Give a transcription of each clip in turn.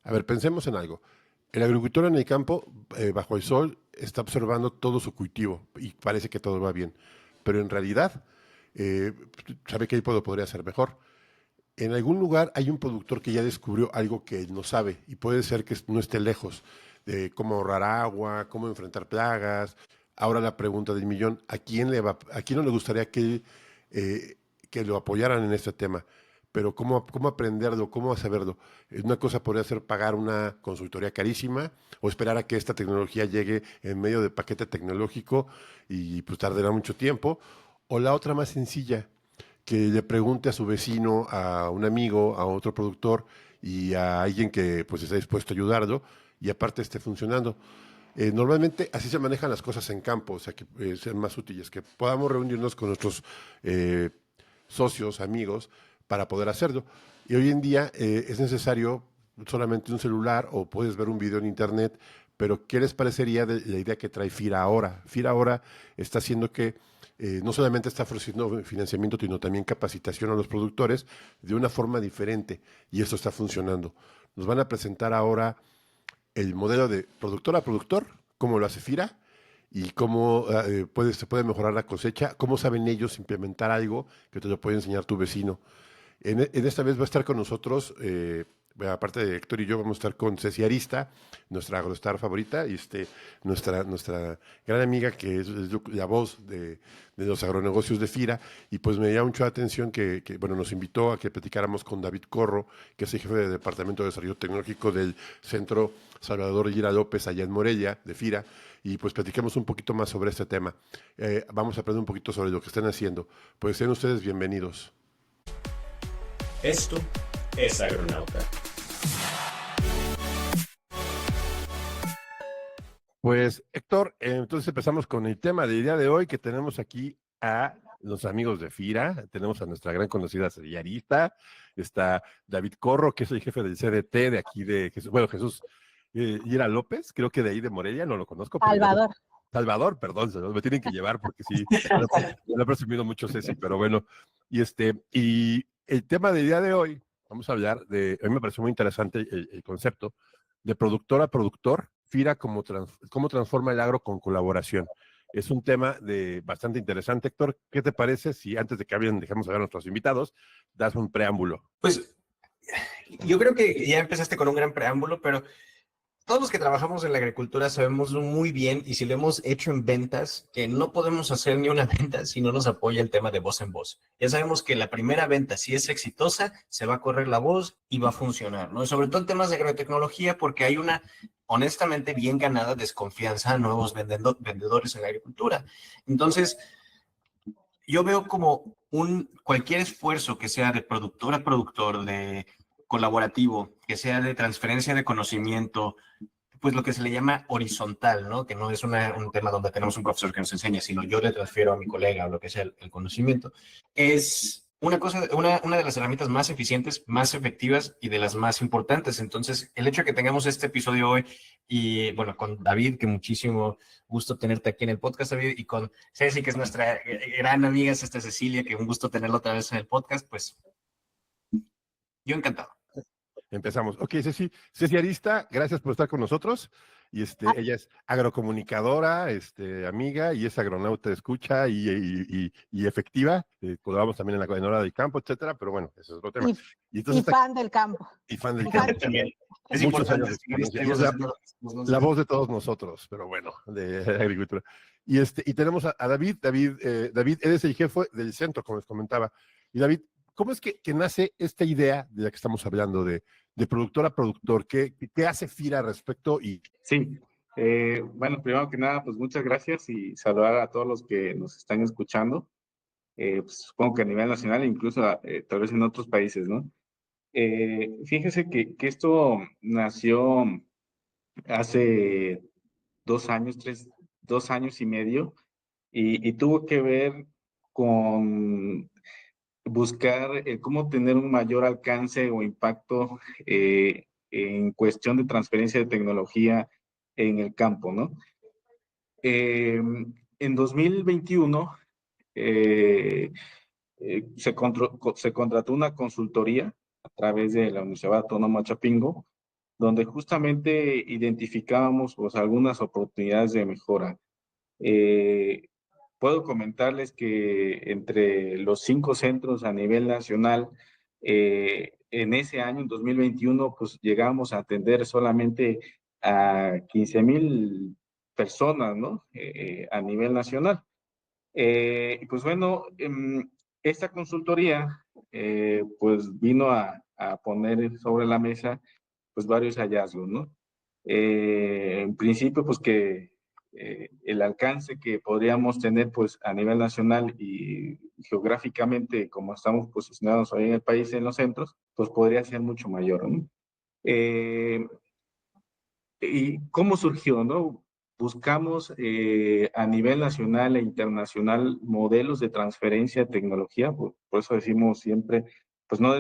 A ver, pensemos en algo. El agricultor en el campo, bajo el sol, está observando todo su cultivo y parece que todo va bien. Pero en realidad, eh, sabe que ahí podría ser mejor. En algún lugar hay un productor que ya descubrió algo que él no sabe y puede ser que no esté lejos de cómo ahorrar agua, cómo enfrentar plagas. Ahora la pregunta del millón, ¿a quién no le gustaría eh, que lo apoyaran en este tema? Pero ¿cómo aprenderlo? ¿Cómo saberlo? Una cosa podría ser pagar una consultoría carísima o esperar a que esta tecnología llegue en medio de paquete tecnológico y pues tardará mucho tiempo. O la otra más sencilla, que le pregunte a su vecino, a un amigo, a otro productor y a alguien que pues está dispuesto a ayudarlo y aparte esté funcionando. Normalmente así se manejan las cosas en campo, o sea, que sean más útiles, que podamos reunirnos con nuestros eh, socios, amigos, para poder hacerlo. Y hoy en día es necesario solamente un celular o puedes ver un video en internet, pero ¿qué les parecería de la idea que trae FIRA ahora? FIRA ahora está haciendo que no solamente está ofreciendo financiamiento, sino también capacitación a los productores de una forma diferente y eso está funcionando. Nos van a presentar ahora el modelo de productor a productor, cómo lo hace FIRA y cómo se puede mejorar la cosecha, cómo saben ellos implementar algo que te lo puede enseñar tu vecino. En esta vez va a estar con nosotros, aparte de Héctor y yo, vamos a estar con Ceci Arista, nuestra agrostar favorita, y nuestra gran amiga que es la voz de los agronegocios de FIRA, y pues me llama mucho la atención bueno, nos invitó a que platicáramos con David Corro, que es el jefe de Departamento de Desarrollo Tecnológico del Centro Salvador Gira López, allá en Morelia, de FIRA, y pues platiquemos un poquito más sobre este tema. Vamos a aprender un poquito sobre lo que están haciendo. Pues sean ustedes bienvenidos. Esto es Agronauta. Pues Héctor, entonces empezamos con el tema del día de hoy, que tenemos aquí a los amigos de FIRA, tenemos a nuestra gran conocida serialista, está David Corro, que es el jefe del CDT de aquí de Jesús, bueno, Jesús Ira López, creo que de ahí de Morelia, no lo conozco, pero ya Salvador. Salvador, perdón, me tienen que llevar porque sí, lo he presumido mucho Ceci, pero bueno, y el tema del día de hoy, vamos a hablar a mí me pareció muy interesante el concepto de productor a productor, FIRA cómo transforma el agro con colaboración. Es un tema bastante interesante, Héctor. ¿Qué te parece si antes de que dejemos hablar a nuestros invitados, das un preámbulo? Pues yo creo que ya empezaste con un gran preámbulo, pero todos los que trabajamos en la agricultura sabemos muy bien, y si lo hemos hecho en ventas, que no podemos hacer ni una venta si no nos apoya el tema de voz en voz. Ya sabemos que la primera venta, si es exitosa, se va a correr la voz y va a funcionar, ¿no? Y sobre todo en temas de agrotecnología, porque hay una, honestamente, bien ganada desconfianza a nuevos vendedores en la agricultura. Entonces, yo veo como cualquier esfuerzo que sea de productor a productor, de colaborativo, que sea de transferencia de conocimiento, pues lo que se le llama horizontal, ¿no? Que no es un tema donde tenemos un profesor que nos enseña, sino yo le transfiero a mi colega o lo que sea el conocimiento. Es una de las herramientas más eficientes, más efectivas y de las más importantes. Entonces, el hecho de que tengamos este episodio hoy y, bueno, con David, que muchísimo gusto tenerte aquí en el podcast, David, y con Ceci, que es nuestra gran amiga, es esta Cecilia, que un gusto tenerla otra vez en el podcast, pues yo encantado. Empezamos. Ok, Ceci Arista, gracias por estar con nosotros. Y ella es agrocomunicadora, amiga, y es agronauta de escucha y efectiva. Colaboramos también en Hora del Campo, etcétera, pero bueno, ese es otro tema. Y fan del campo. Y fan del Y campo. fan. También. Es Muchos importante años de seguir experiencia. La voz de todos nosotros, pero bueno, de agricultura. Y tenemos a David. David, eres el jefe del centro, como les comentaba. Y David, ¿cómo es que nace esta idea de la que estamos hablando, de productor a productor? ¿Qué hace FIRA al respecto? Sí, bueno, primero que nada, pues muchas gracias y saludar a todos los que nos están escuchando, pues, supongo que a nivel nacional e incluso tal vez en otros países, ¿no? Fíjese que esto nació hace 2 años, 2 años y medio, y tuvo que ver con buscar cómo tener un mayor alcance o impacto en cuestión de transferencia de tecnología en el campo, ¿no? En 2021 eh, se contrató una consultoría a través de la Universidad Autónoma Chapingo donde justamente identificábamos pues algunas oportunidades de mejora. Puedo comentarles que entre los 5 centros a nivel nacional, en ese año, en 2021, pues llegamos a atender solamente a 15,000 personas, ¿no? A nivel nacional. Y pues bueno, esta consultoría pues vino a poner sobre la mesa pues varios hallazgos, ¿no? En principio pues que el alcance que podríamos tener pues a nivel nacional y geográficamente como estamos posicionados hoy en el país en los centros, pues podría ser mucho mayor, ¿no? Eh, ¿Y cómo surgió, no? Buscamos a nivel nacional e internacional modelos de transferencia de tecnología, por eso decimos siempre, pues no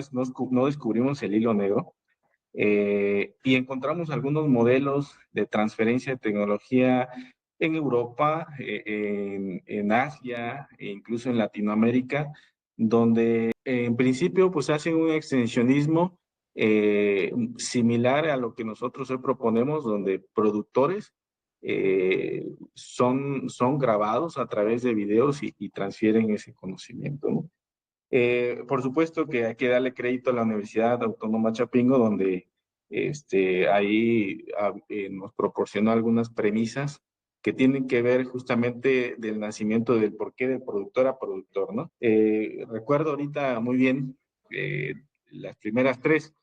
descubrimos el hilo negro, y encontramos algunos modelos de transferencia de tecnología en Europa, en Asia e incluso en Latinoamérica, donde en principio pues hacen un extensionismo similar a lo que nosotros hoy proponemos, donde productores son grabados a través de videos y transfieren ese conocimiento, ¿no? Por supuesto que hay que darle crédito a la Universidad Autónoma Chapingo, donde ahí nos proporcionó algunas premisas que tienen que ver justamente del nacimiento del porqué de productor a productor, ¿no? Recuerdo ahorita muy bien las primeras tres.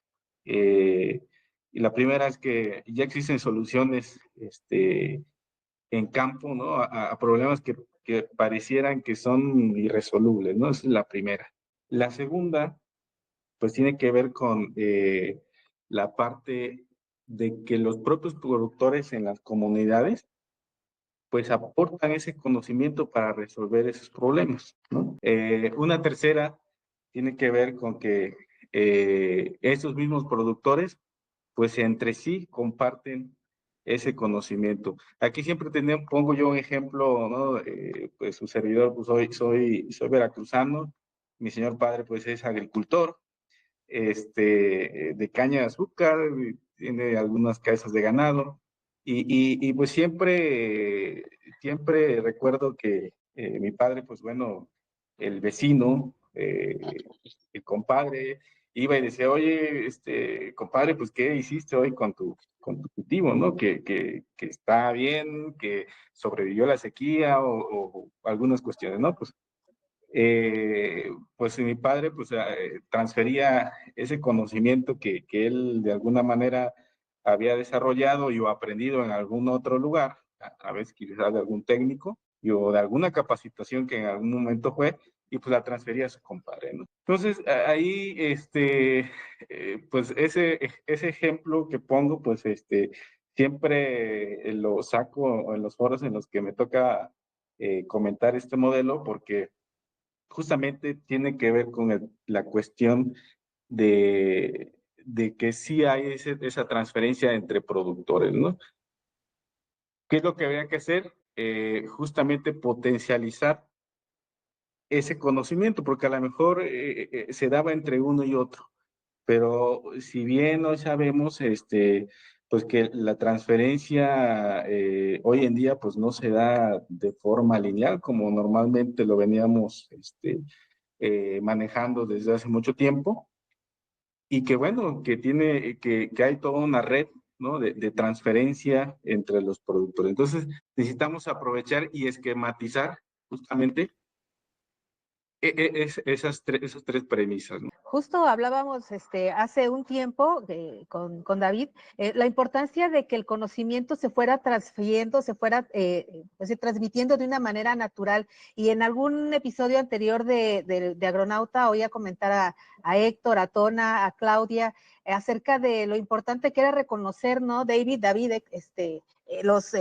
Y la primera es que ya existen soluciones en campo, ¿no? A problemas que parecieran que son irresolubles, ¿no? Esa es la primera. La segunda, pues tiene que ver con la parte de que los propios productores en las comunidades, pues aportan ese conocimiento para resolver esos problemas, ¿no? Una tercera tiene que ver con que esos mismos productores, pues entre sí comparten ese conocimiento. Aquí siempre pongo yo un ejemplo, ¿no? Pues su servidor, pues soy veracruzano, mi señor padre pues es agricultor, de caña de azúcar, tiene algunas casas de ganado, y pues siempre recuerdo que mi padre, pues bueno, el vecino, el compadre, iba y decía, oye, compadre, pues, ¿qué hiciste hoy con tu cultivo, no? Que está bien, que sobrevivió la sequía o algunas cuestiones, ¿no? Pues mi padre pues transfería ese conocimiento que él de alguna manera había desarrollado y o aprendido en algún otro lugar, a través quizás de algún técnico o de alguna capacitación que en algún momento fue, y pues la transfería a su compadre, ¿no? Entonces ahí, pues ese ejemplo que pongo, pues siempre lo saco en los foros en los que me toca comentar este modelo, porque justamente tiene que ver con la cuestión de que sí hay esa transferencia entre productores, ¿no? ¿Qué es lo que habría que hacer? Justamente potencializar ese conocimiento, porque a lo mejor se daba entre uno y otro, pero si bien hoy sabemos, pues que la transferencia hoy en día pues no se da de forma lineal como normalmente lo veníamos manejando desde hace mucho tiempo, y que bueno, que hay toda una red, ¿no? de transferencia entre los productores. Entonces, necesitamos aprovechar y esquematizar justamente esas tres premisas, ¿no? Justo hablábamos hace un tiempo con David, la importancia de que el conocimiento se fuera transfiriendo, se fuera pues, transmitiendo de una manera natural. Y en algún episodio anterior de Agronauta oía comentar a Héctor, a Tona, a Claudia, acerca de lo importante que era reconocer, ¿no, David, los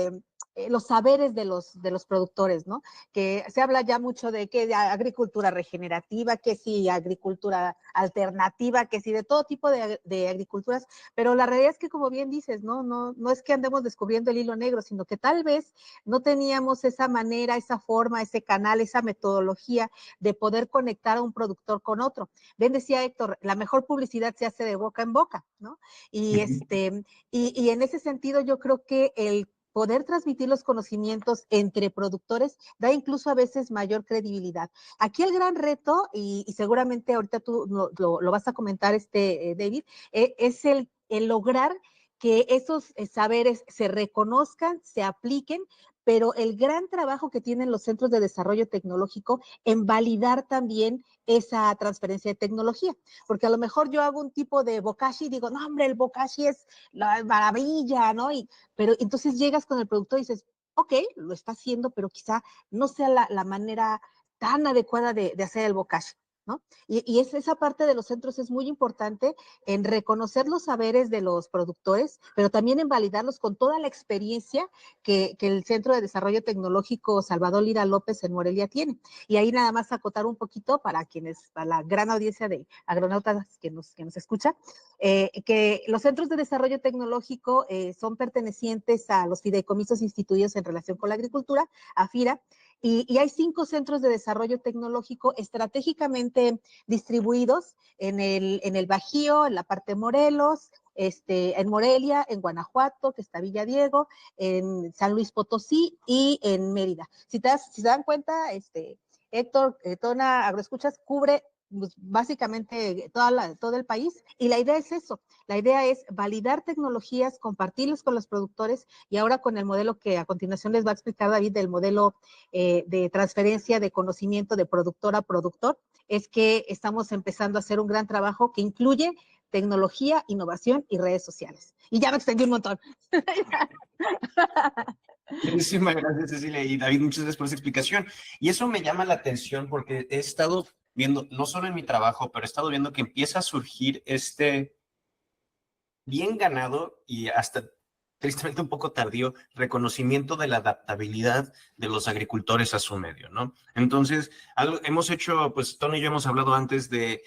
los saberes de los productores, ¿no? Que se habla ya mucho de que de agricultura regenerativa, que sí, agricultura alternativa, que sí, de todo tipo de agriculturas, pero la realidad es que, como bien dices, no es que andemos descubriendo el hilo negro, sino que tal vez no teníamos esa manera, esa forma, ese canal, esa metodología de poder conectar a un productor con otro. Bien decía Héctor, la mejor publicidad se hace de boca en boca, ¿no? Y, y en ese sentido yo creo que el poder transmitir los conocimientos entre productores da incluso a veces mayor credibilidad. Aquí el gran reto, y seguramente ahorita tú lo vas a comentar, David, es el lograr que esos saberes se reconozcan, se apliquen, pero el gran trabajo que tienen los centros de desarrollo tecnológico en validar también esa transferencia de tecnología, porque a lo mejor yo hago un tipo de bokashi y digo, no, hombre, el bokashi es la maravilla, ¿no? Pero entonces llegas con el productor y dices, ok, lo está haciendo, pero quizá no sea la manera tan adecuada de hacer el bokashi, ¿no? Y esa parte de los centros es muy importante en reconocer los saberes de los productores, pero también en validarlos con toda la experiencia que el Centro de Desarrollo Tecnológico Salvador Lira López en Morelia tiene. Y ahí nada más acotar un poquito para la gran audiencia de agronautas que nos escucha, que los centros de desarrollo tecnológico son pertenecientes a los fideicomisos instituidos en relación con la agricultura, a FIRA, y hay 5 centros de desarrollo tecnológico estratégicamente distribuidos en el Bajío, en la parte de Morelos, en Morelia, en Guanajuato, que está Villa Diego, en San Luis Potosí y en Mérida. Si se dan cuenta, Héctor, Tona Agroescuchas cubre pues, básicamente todo el país, y la idea es eso, la idea es validar tecnologías, compartirlas con los productores, y ahora con el modelo que a continuación les va a explicar David, del modelo de transferencia de conocimiento de productor a productor, es que estamos empezando a hacer un gran trabajo que incluye tecnología, innovación y redes sociales. Y ya me extendí un montón. Muchísimas gracias, Cecilia y David, muchas gracias por esa explicación. Y eso me llama la atención porque he estado viendo, no solo en mi trabajo, pero he estado viendo que empieza a surgir bien ganado y hasta tristemente un poco tardío reconocimiento de la adaptabilidad de los agricultores a su medio, ¿no? Entonces, hemos hecho, pues Tony y yo hemos hablado antes de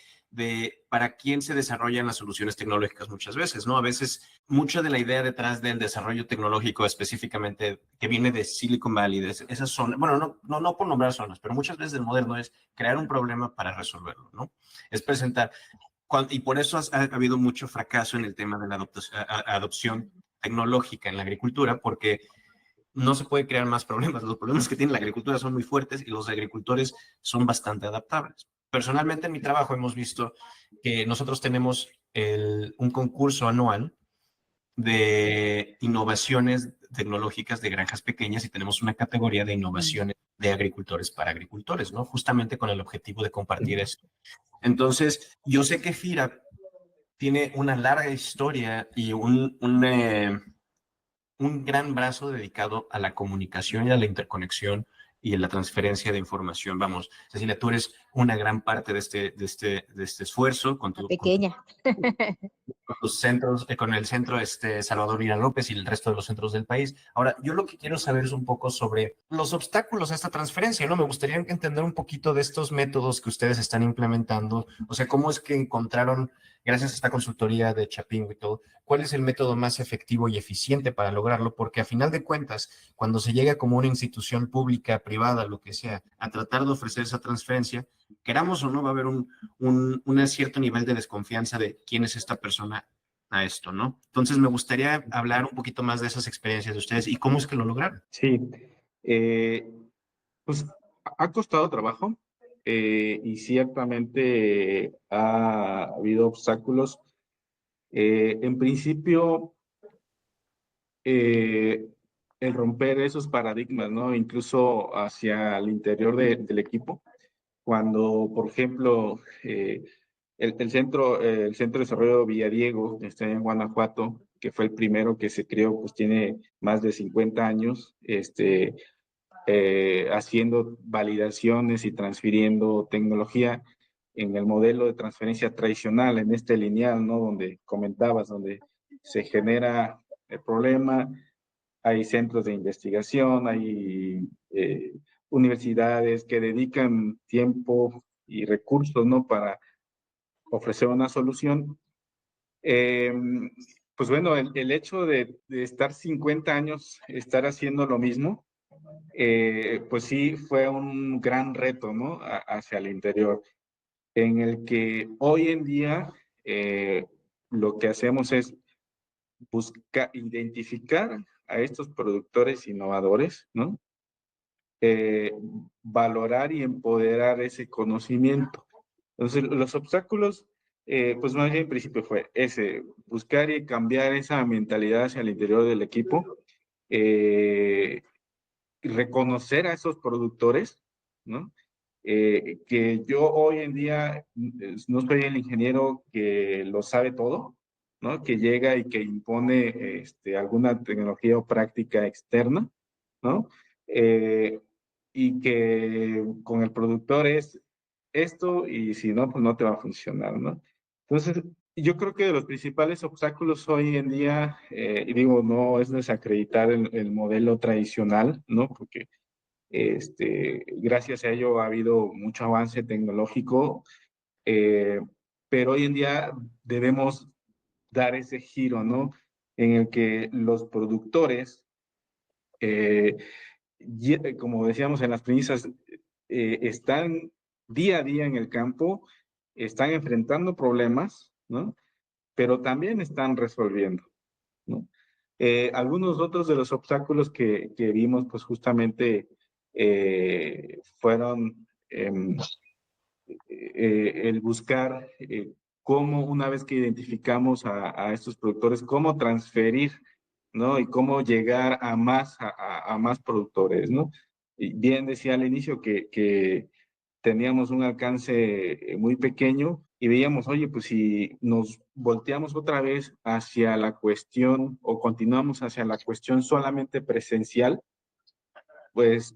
para quién se desarrollan las soluciones tecnológicas muchas veces, ¿no? A veces, mucha de la idea detrás del desarrollo tecnológico específicamente que viene de Silicon Valley, de esas zonas, bueno, no por nombrar zonas, pero muchas veces el moderno es crear un problema para resolverlo, ¿no? Es presentar, y por eso ha habido mucho fracaso en el tema de la adopción tecnológica en la agricultura, porque no se puede crear más problemas. Los problemas que tiene la agricultura son muy fuertes y los agricultores son bastante adaptables. Personalmente en mi trabajo hemos visto que nosotros tenemos un concurso anual de innovaciones tecnológicas de granjas pequeñas y tenemos una categoría de innovaciones de agricultores para agricultores, ¿no? Justamente con el objetivo de compartir esto. Entonces, yo sé que FIRA tiene una larga historia y un gran brazo dedicado a la comunicación y a la interconexión y a la transferencia de información. Vamos, Cecilia, tú eres una gran parte de este esfuerzo con pequeña. Con tus centros, con el centro Salvador Lira López y el resto de los centros del país. Ahora, yo lo que quiero saber es un poco sobre los obstáculos a esta transferencia, ¿no? Me gustaría entender un poquito de estos métodos que ustedes están implementando, o sea, cómo es que encontraron, gracias a esta consultoría de Chapin y todo, cuál es el método más efectivo y eficiente para lograrlo, porque a final de cuentas, cuando se llega como una institución pública, privada, lo que sea, a tratar de ofrecer esa transferencia, queramos o no, va a haber un cierto nivel de desconfianza de quién es esta persona a esto, ¿no? Entonces me gustaría hablar un poquito más de esas experiencias de ustedes y cómo es que lo lograron. Sí, pues ha costado trabajo y ciertamente ha habido obstáculos. En principio, el romper esos paradigmas, ¿no? Incluso hacia el interior del equipo. Cuando, por ejemplo, el centro de desarrollo Villadiego, que está en Guanajuato, que fue el primero que se creó, pues tiene más de 50 años, haciendo validaciones y transfiriendo tecnología en el modelo de transferencia tradicional, en este lineal, ¿no? Donde comentabas, donde se genera el problema, hay centros de investigación, hay universidades que dedican tiempo y recursos, ¿no? Para ofrecer una solución. Pues bueno, el hecho de estar 50 años, estar haciendo lo mismo, pues sí fue un gran reto, ¿no? Hacia el interior, en el que hoy en día lo que hacemos es buscar, identificar a estos productores innovadores, ¿no? Eh, Valorar y empoderar ese conocimiento. Entonces, los obstáculos, pues más bien en principio fue ese, buscar y cambiar esa mentalidad hacia el interior del equipo, reconocer a esos productores, ¿no? Que yo hoy en día no soy el ingeniero que lo sabe todo, ¿no? Que llega y que impone alguna tecnología o práctica externa, ¿no? Eh, y que con el productor es esto y si no, pues no te va a funcionar, ¿no? Entonces, yo creo que de los principales obstáculos hoy en día, y digo, no es desacreditar el modelo tradicional, ¿no? Porque gracias a ello ha habido mucho avance tecnológico, eh, pero hoy en día debemos dar ese giro, ¿no? En el que los productores, eh, como decíamos en las premisas, están día a día en el campo, están enfrentando problemas, ¿no? Pero también están resolviendo, ¿no? Algunos otros de los obstáculos que vimos, pues justamente fueron el buscar cómo, una vez que identificamos a estos productores, cómo transferir, ¿no? Y cómo llegar a más productores, ¿no? Y bien decía al inicio que teníamos un alcance muy pequeño y veíamos, oye, pues si nos volteamos otra vez hacia la cuestión o continuamos hacia la cuestión solamente presencial, pues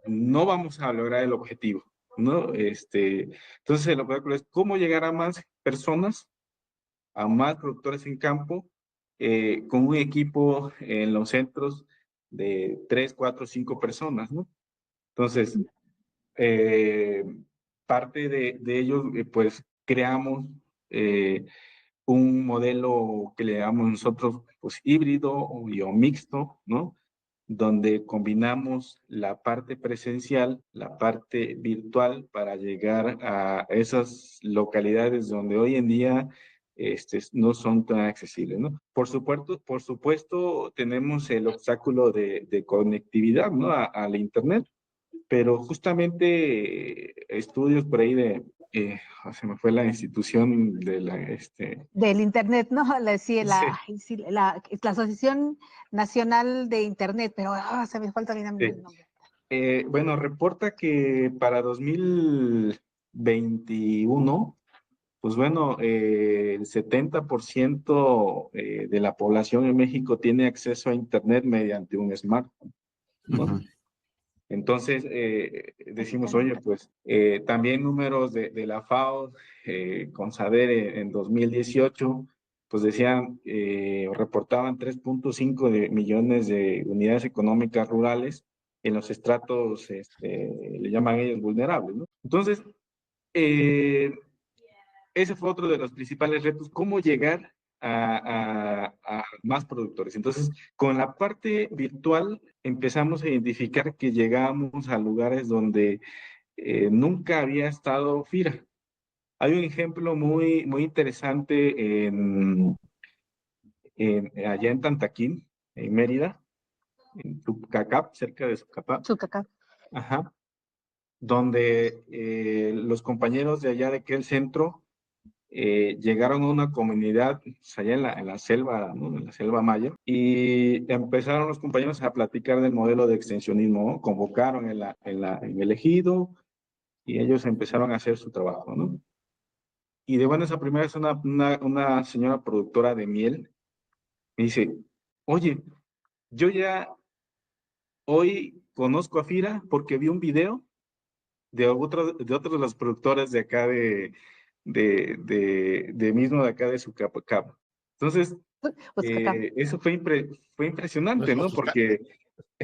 no vamos a lograr el objetivo, ¿no? Entonces el objetivo es cómo llegar a más personas, a más productores en campo, con un equipo en los centros de 3, 4, 5 personas, ¿no? Entonces, eh, parte de ellos, pues creamos un modelo que le llamamos nosotros pues híbrido o mixto, ¿no? Donde combinamos la parte presencial, la parte virtual para llegar a esas localidades donde hoy en día no son tan accesibles, ¿no? Por supuesto, tenemos el obstáculo de conectividad, ¿no? Al Internet, pero justamente estudios por ahí se me fue la institución de la, Del Internet, ¿no? Sí, sí, la Asociación Nacional de Internet, pero se me falta bien sí. el nombre. Bueno, reporta que para 2021, pues bueno, el 70% de la población en México tiene acceso a Internet mediante un smartphone, ¿no? Ujú. Entonces, decimos, oye, pues también números de la FAO con SADER en 2018, pues decían, reportaban 3.5 millones de unidades económicas rurales en los estratos, le llaman ellos vulnerables, ¿no? Entonces, ese fue otro de los principales retos, cómo llegar a más productores. Entonces, con la parte virtual empezamos a identificar que llegábamos a lugares donde nunca había estado FIRA. Hay un ejemplo muy, muy interesante allá en Tantaquín, en Mérida, en Tucacap, cerca de Sucapá, Chucaca. ajá, donde los compañeros de allá de aquel centro llegaron a una comunidad pues, allá en la selva, ¿no? En la selva maya, y empezaron los compañeros a platicar del modelo de extensionismo, ¿no? Convocaron en el ejido y ellos empezaron a hacer su trabajo, ¿no? Y de buenas a primeras una señora productora de miel me dice, oye, yo ya hoy conozco a Fira porque vi un video de otros de los productores de acá de mismo de acá de Sucapacab. Entonces, Pues cacao. Eso fue No impresionante, es ¿no? Oaxaca. Porque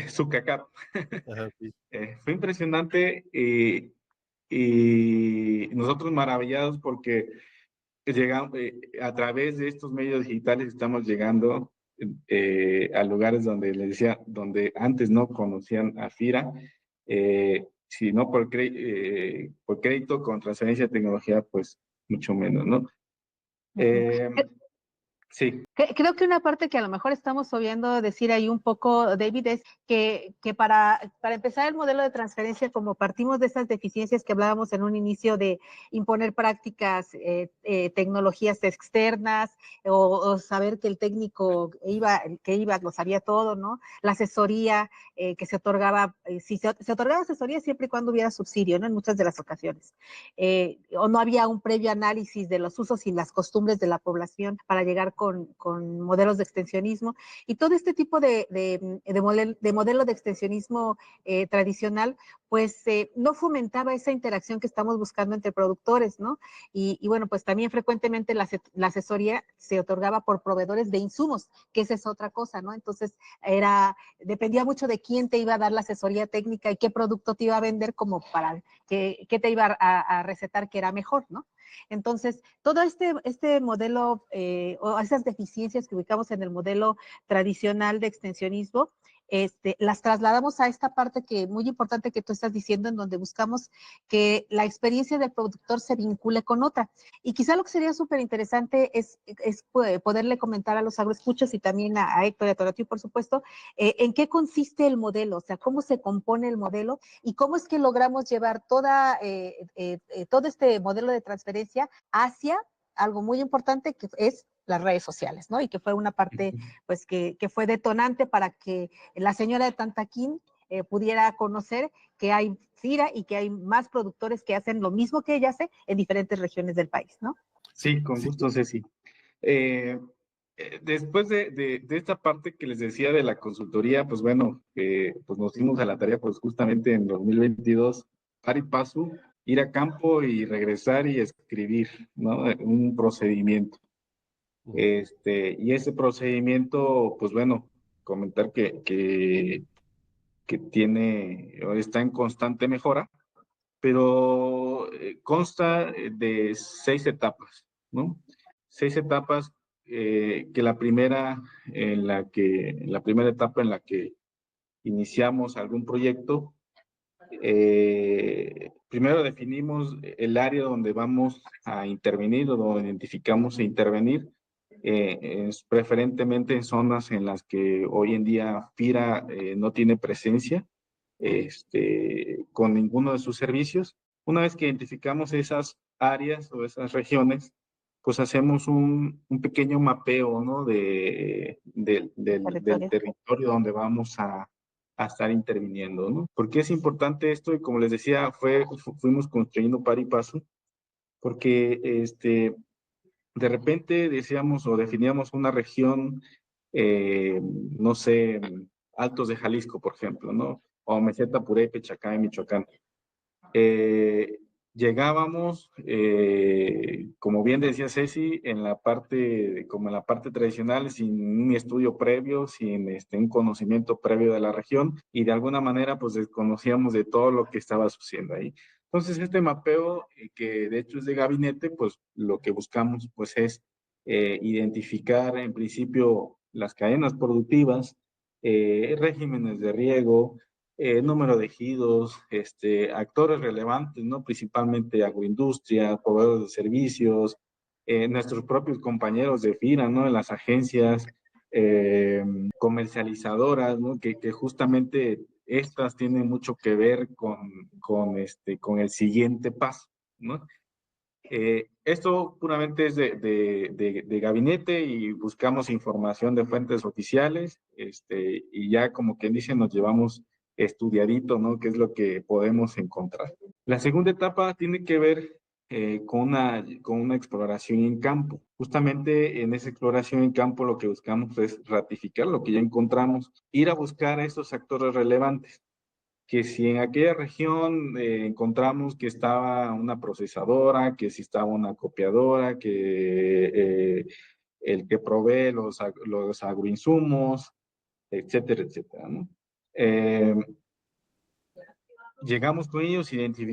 su cacao Ajá, sí. fue impresionante y nosotros maravillados porque llegamos, a través de estos medios digitales estamos llegando a lugares donde les decía, donde antes no conocían a FIRA, si no por crédito, con transferencia de tecnología, pues mucho menos, ¿no? Ujú. Eh, sí. Creo que una parte que a lo mejor estamos obviando decir ahí un poco, David, es que para empezar el modelo de transferencia, como partimos de esas deficiencias que hablábamos en un inicio de imponer prácticas, tecnologías externas, o saber que el técnico lo sabía todo, ¿no? La asesoría que se otorgaba, si se otorgaba asesoría siempre y cuando hubiera subsidio, ¿no? En muchas de las ocasiones. O no había un previo análisis de los usos y las costumbres de la población para llegar con modelos de extensionismo, y todo este tipo de modelo de extensionismo tradicional, pues no fomentaba esa interacción que estamos buscando entre productores, ¿no? Y bueno, pues también frecuentemente la asesoría se otorgaba por proveedores de insumos, que esa es otra cosa, ¿no? Entonces dependía mucho de quién te iba a dar la asesoría técnica y qué producto te iba a vender, como para qué te iba a recetar que era mejor, ¿no? Entonces, todo este modelo o esas deficiencias que ubicamos en el modelo tradicional de extensionismo, las trasladamos a esta parte que muy importante que tú estás diciendo, en donde buscamos que la experiencia del productor se vincule con otra. Y quizá lo que sería súper interesante es poderle comentar a los agroescuchos y también a Héctor y a Tonatiu, por supuesto, en qué consiste el modelo, o sea, cómo se compone el modelo y cómo es que logramos llevar todo este modelo de transferencia hacia algo muy importante, que es las redes sociales, ¿no? Y que fue una parte, pues, que fue detonante para que la señora de Tantaquín pudiera conocer que hay FIRA y que hay más productores que hacen lo mismo que ella hace en diferentes regiones del país, ¿no? Sí, con Sí, gusto, Ceci. Después de esta parte que les decía de la consultoría, pues bueno, pues nos dimos a la tarea, pues justamente en 2022, par y paso, ir a campo y regresar y escribir, ¿no? Un procedimiento. ujú, Y ese procedimiento, pues bueno, comentar que está en constante mejora, pero consta de 6 etapas, ¿no? 6 etapas que en la primera etapa en la que iniciamos algún proyecto, primero definimos el área donde vamos a intervenir o donde identificamos intervenir, es preferentemente en zonas en las que hoy en día FIRA no tiene presencia con ninguno de sus servicios. Una vez que identificamos esas áreas o esas regiones, pues hacemos un pequeño mapeo, ¿no? Del Territorio. territorio donde vamos a estar interviniendo, ¿no? ¿Por qué es importante esto? Y como les decía, fuimos construyendo par y paso, porque de repente decíamos o definíamos una región, no sé, Altos de Jalisco, por ejemplo, ¿no? O Meseta Purépecha, acá en Michoacán. Eh, Llegábamos, como bien decía Ceci, como en la parte tradicional, sin un estudio previo, sin un conocimiento previo de la región, y de alguna manera pues desconocíamos de todo lo que estaba sucediendo ahí. Entonces este mapeo, que de hecho es de gabinete, pues lo que buscamos pues es identificar en principio las cadenas productivas, regímenes de riego, número de ejidos, actores relevantes, ¿no? Principalmente agroindustria, proveedores de servicios, nuestros propios compañeros de FIRA, ¿no? En las agencias eh, comercializadoras, ¿no? Que justamente estas tienen mucho que ver con el siguiente paso, ¿no? Esto puramente es de gabinete y buscamos información de fuentes oficiales, y ya como quien dice nos llevamos estudiadito, ¿no? ¿Qué es lo que podemos encontrar? La segunda etapa tiene que ver con una exploración en campo. Justamente en esa exploración en campo lo que buscamos es ratificar lo que ya encontramos, ir a buscar a esos actores relevantes, que si en aquella región encontramos que estaba una procesadora, que si estaba una copiadora, que el que provee los agroinsumos, etcétera, etcétera, ¿no? Llegamos con ellos,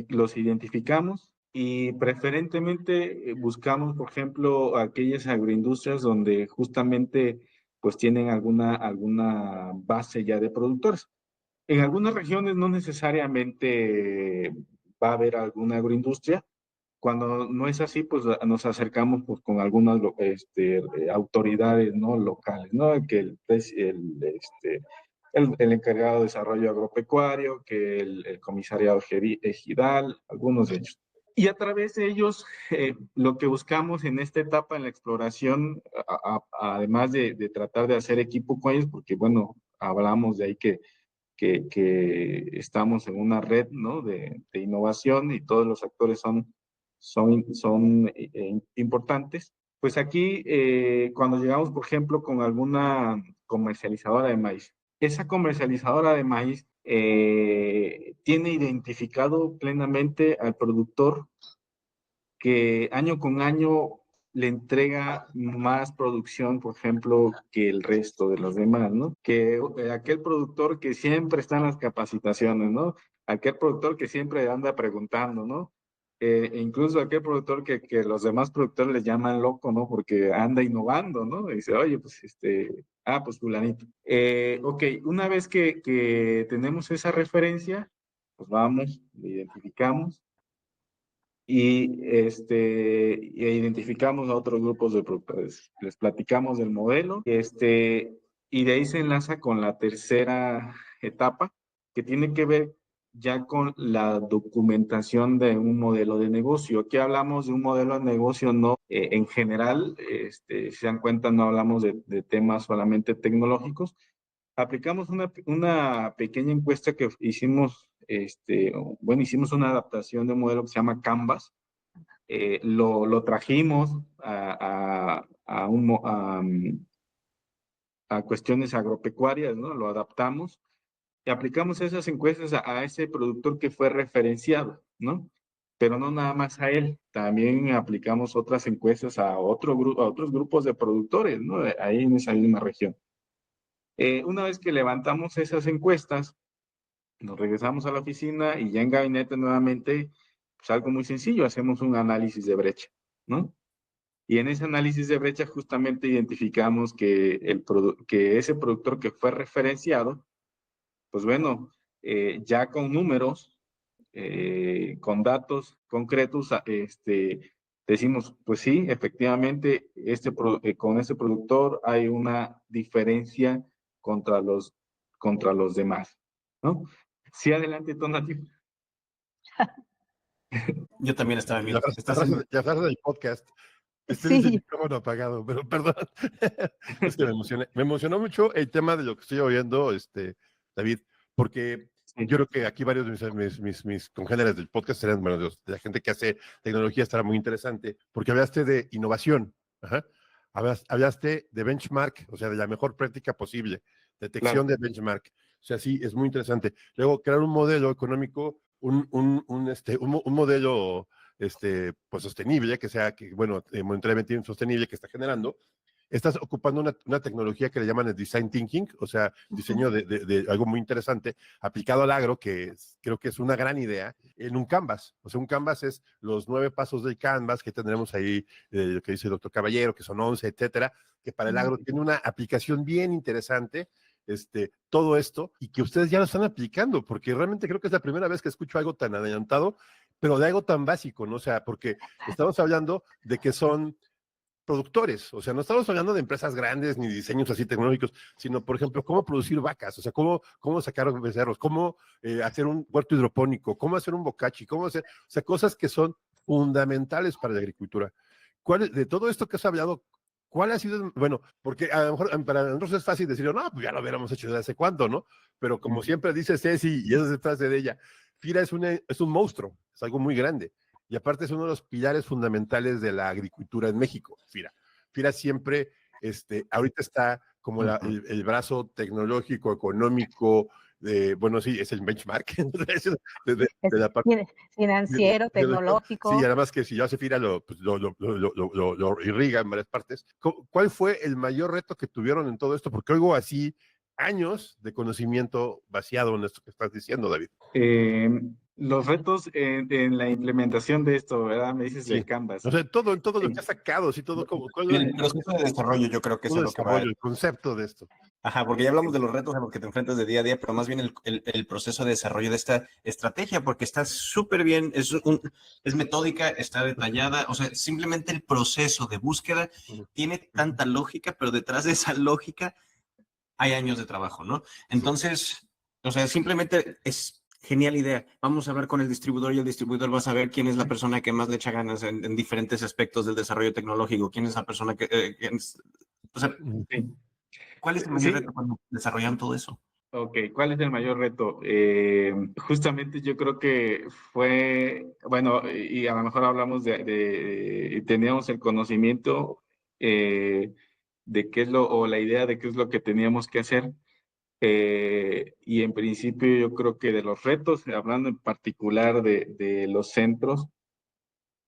los identificamos y preferentemente buscamos, por ejemplo, aquellas agroindustrias donde justamente pues tienen alguna base ya de productores. En algunas regiones no necesariamente va a haber alguna agroindustria. Cuando no es así, pues nos acercamos pues, con algunas autoridades, ¿no? Locales, ¿no? Que el encargado de desarrollo agropecuario, que el comisariado ejidal, algunos de ellos. Y a través de ellos, lo que buscamos en esta etapa, en la exploración, además de tratar de hacer equipo con ellos, porque bueno, hablamos de ahí que estamos en una red, ¿no? de innovación y todos los actores son importantes. Pues aquí, cuando llegamos, por ejemplo, con alguna comercializadora de maíz, esa comercializadora de maíz tiene identificado plenamente al productor que año con año le entrega más producción, por ejemplo, que el resto de los demás, ¿no? Que aquel productor que siempre está en las capacitaciones, ¿no? Aquel productor que siempre anda preguntando, ¿no? Incluso aquel productor que los demás productores le llaman loco, ¿no? Porque anda innovando, ¿no? Y dice, oye, pues pues fulanito. Ok, una vez que tenemos esa referencia, pues vamos, le identificamos y identificamos a otros grupos de productores. Les platicamos del modelo, y de ahí se enlaza con la tercera etapa, que tiene que ver ya con la documentación de un modelo de negocio. Aquí hablamos de un modelo de negocio, no en general, si se dan cuenta, no hablamos de temas solamente tecnológicos. Aplicamos una pequeña encuesta que hicimos, hicimos una adaptación de un modelo que se llama Canvas. Lo trajimos a cuestiones agropecuarias, ¿no? Lo adaptamos y aplicamos esas encuestas a ese productor que fue referenciado, ¿no? Pero no nada más a él, también aplicamos otras encuestas a otros grupos de productores, ¿no? Ahí en esa misma región. Una vez que levantamos esas encuestas, nos regresamos a la oficina y ya en gabinete nuevamente, pues algo muy sencillo, hacemos un análisis de brecha, ¿no? Y en ese análisis de brecha justamente identificamos que ese productor que fue referenciado, pues bueno, ya con números, con datos concretos, decimos, pues sí, efectivamente, con este productor hay una diferencia contra los demás, ¿no? Sí, adelante, Tonati. Yo también estaba en mute. La frase del podcast. Tienes el Sí, micrófono apagado, pero perdón. Es que me emocioné. Me emocionó mucho el tema de lo que estoy oyendo, David, porque yo creo que aquí varios de mis congéneres del podcast serán, bueno, de la gente que hace tecnología estará muy interesante, porque hablaste de innovación, ajá. Hablaste de benchmark, o sea, de la mejor práctica posible, detección de benchmark. O sea, sí, es muy interesante. Luego, crear un modelo económico, un modelo pues sostenible, monetariamente sostenible que está generando. Estás ocupando una tecnología que le llaman el design thinking, o sea, diseño de algo muy interesante aplicado al agro, creo que es una gran idea, en un Canvas. O sea, un Canvas es los 9 pasos del Canvas que tendremos ahí, lo que dice el doctor Caballero, que son 11, etcétera, que para el agro tiene una aplicación bien interesante, todo esto, y que ustedes ya lo están aplicando, porque realmente creo que es la primera vez que escucho algo tan adelantado, pero de algo tan básico, ¿no? O sea, porque estamos hablando de que son productores, o sea, no estamos hablando de empresas grandes ni diseños así tecnológicos, sino, por ejemplo, cómo producir vacas, o sea, cómo sacar becerros, cómo hacer un huerto hidropónico, cómo hacer un bocachi, o sea, cosas que son fundamentales para la agricultura. De todo esto que has hablado, cuál ha sido, bueno, porque a lo mejor para nosotros es fácil decir, no, pues ya lo hubiéramos hecho desde hace cuánto, ¿no? Pero como siempre dice Ceci, y esa es frase de ella, FIRA es un monstruo, es algo muy grande. Y aparte es uno de los pilares fundamentales de la agricultura en México, FIRA. FIRA siempre, ahorita está como el brazo tecnológico, económico, bueno, sí, es el benchmark de la parte financiero, sí, tecnológico. además que si ya Zefira lo irriga en varias partes. ¿Cuál fue el mayor reto que tuvieron en todo esto? Porque oigo así años de conocimiento vaciado en esto que estás diciendo, David. Los retos en la implementación de esto, ¿verdad? Me dices Sí. del Canvas. O sea, en todo lo que has sacado, sí, todo El proceso de desarrollo yo creo que es todo a el lo que va. desarrollo, el concepto de esto. Ajá, porque ya hablamos de los retos a los que te enfrentas de día a día, pero más bien el proceso de desarrollo de esta estrategia, porque está súper bien, es metódica, está detallada, o sea, simplemente el proceso de búsqueda tiene tanta lógica, pero detrás de esa lógica hay años de trabajo, ¿no? Entonces, o sea, simplemente es genial idea. Vamos a hablar con el distribuidor y el distribuidor va a saber quién es la persona que más le echa ganas en diferentes aspectos del desarrollo tecnológico, quién es la persona que o sea, Sí. ¿cuál es el mayor reto cuando desarrollan todo eso? Ok, ¿cuál es el mayor reto? Justamente yo creo que fue, bueno, y a lo mejor hablamos teníamos el conocimiento de qué es o la idea de qué es lo que teníamos que hacer. Y en principio yo creo que de los retos, hablando en particular de los centros,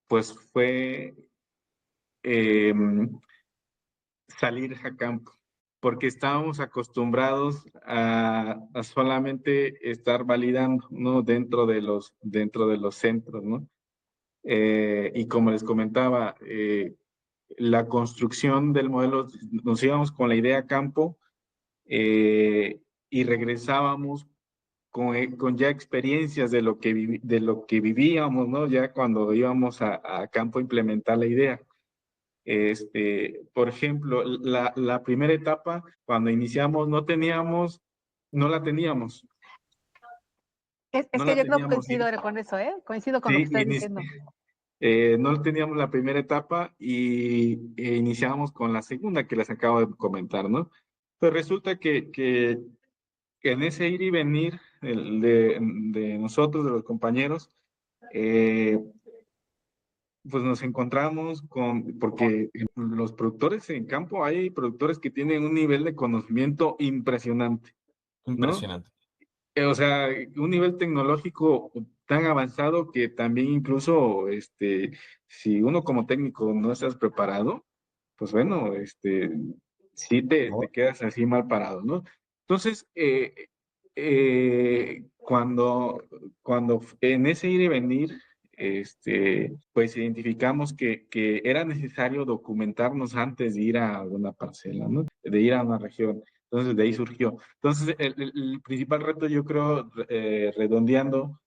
pues fue eh, salir a campo, porque estábamos acostumbrados a solamente estar validando, ¿no? Dentro de los centros, ¿no? Y como les comentaba, la construcción del modelo, nos íbamos con la idea a campo y regresábamos con ya experiencias de lo que vivíamos, ¿no? Ya cuando íbamos a campo a implementar la idea. Por ejemplo, la primera etapa, cuando iniciamos, no la teníamos. Es No que la yo creo que teníamos, coincido con eso, ¿eh? Coincido con lo sí, que estás diciendo. no teníamos la primera etapa e iniciamos con la segunda que les acabo de comentar, ¿no? Pues resulta que en ese ir y venir de nosotros, de los compañeros, pues nos encontramos porque los productores en campo, hay productores que tienen un nivel de conocimiento impresionante, ¿no? Impresionante. O sea, un nivel tecnológico tan avanzado que también incluso, si uno como técnico no estás preparado, pues bueno, sí te quedas así mal parado, ¿no? Entonces, cuando en ese ir y venir, pues identificamos que era necesario documentarnos antes de ir a una parcela, ¿no? De ir a una región. Entonces, de ahí surgió. Entonces, el principal reto, yo creo, redondeando,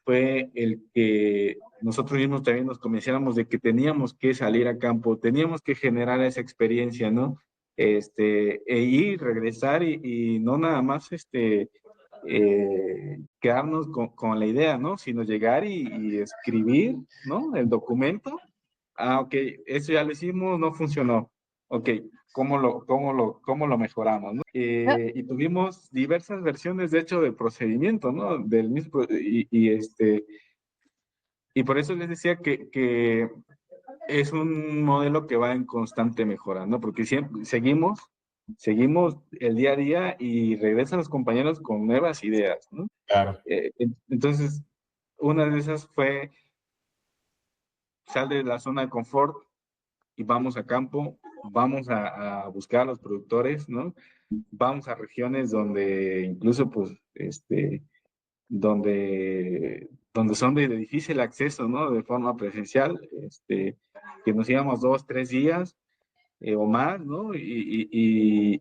fue el que nosotros mismos también nos convenciéramos de que teníamos que salir a campo, teníamos que generar esa experiencia, ¿no? E ir, regresar y no nada más quedarnos con la idea, ¿no? Sino llegar y escribir, ¿no? El documento. Ah, ok, eso ya lo hicimos, no funcionó. Ok, ¿cómo lo mejoramos, ¿no? Y tuvimos diversas versiones, de hecho, del procedimiento, ¿no? Del mismo, y por eso les decía que es un modelo que va en constante mejora, ¿no? Porque siempre seguimos el día a día y regresan los compañeros con nuevas ideas, ¿no? Claro. Entonces, una de esas fue, sal de la zona de confort y vamos a campo, vamos a buscar a los productores, ¿no? Vamos a regiones donde incluso, pues, donde son de difícil acceso, ¿no? De forma presencial, que nos íbamos 2, 3 días o más, ¿no? Y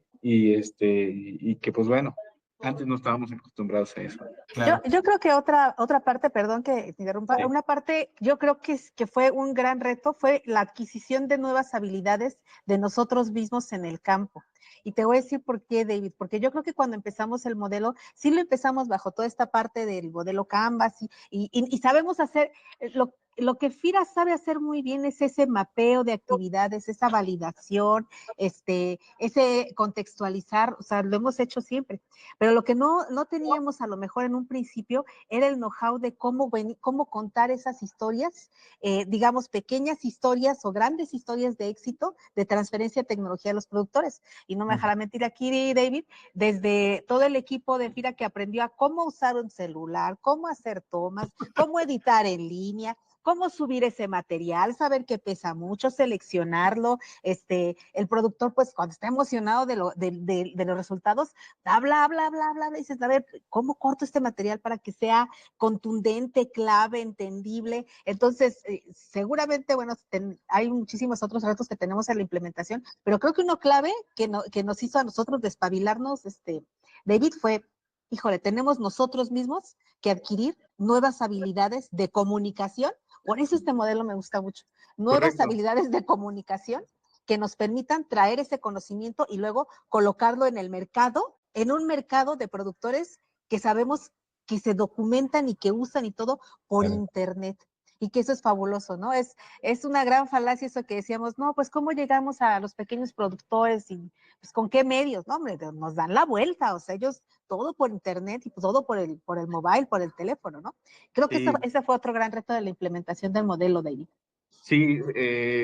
que, pues bueno, antes no estábamos acostumbrados a eso. Claro. Yo creo que otra parte, perdón que te interrumpa, Sí. una parte yo creo que fue un gran reto, fue la adquisición de nuevas habilidades de nosotros mismos en el campo. Y te voy a decir por qué, David, porque yo creo que cuando empezamos el modelo, sí lo empezamos bajo toda esta parte del modelo Canvas y sabemos hacer lo que FIRA sabe hacer muy bien es ese mapeo de actividades, esa validación, ese contextualizar, o sea, lo hemos hecho siempre. Pero lo que no teníamos a lo mejor en un principio era el know-how de cómo contar esas historias, digamos, pequeñas historias o grandes historias de éxito de transferencia de tecnología a los productores. Y no me dejará mentir aquí, David, desde todo el equipo de FIRA que aprendió a cómo usar un celular, cómo hacer tomas, cómo editar en línea, cómo subir ese material, saber que pesa mucho, seleccionarlo, el productor, pues, cuando está emocionado de los resultados, habla, y dices, a ver, ¿cómo corto este material para que sea contundente, clave, entendible? Entonces, seguramente, bueno, hay muchísimos otros retos que tenemos en la implementación, pero creo que uno clave que nos hizo a nosotros despabilarnos, David, fue, híjole, tenemos nosotros mismos que adquirir nuevas habilidades de comunicación. Por eso este modelo me gusta mucho. Nuevas Correcto. habilidades de comunicación que nos permitan traer ese conocimiento y luego colocarlo en el mercado, en un mercado de productores que sabemos que se documentan y que usan y todo por internet. Y que eso es fabuloso, ¿no? Es una gran falacia eso que decíamos, no, pues ¿cómo llegamos a los pequeños productores y pues con qué medios? No, hombre, nos dan la vuelta, o sea, ellos todo por internet y todo por el mobile, por el teléfono, ¿no? Creo que Sí, ese fue otro gran reto de la implementación del modelo, David. sí,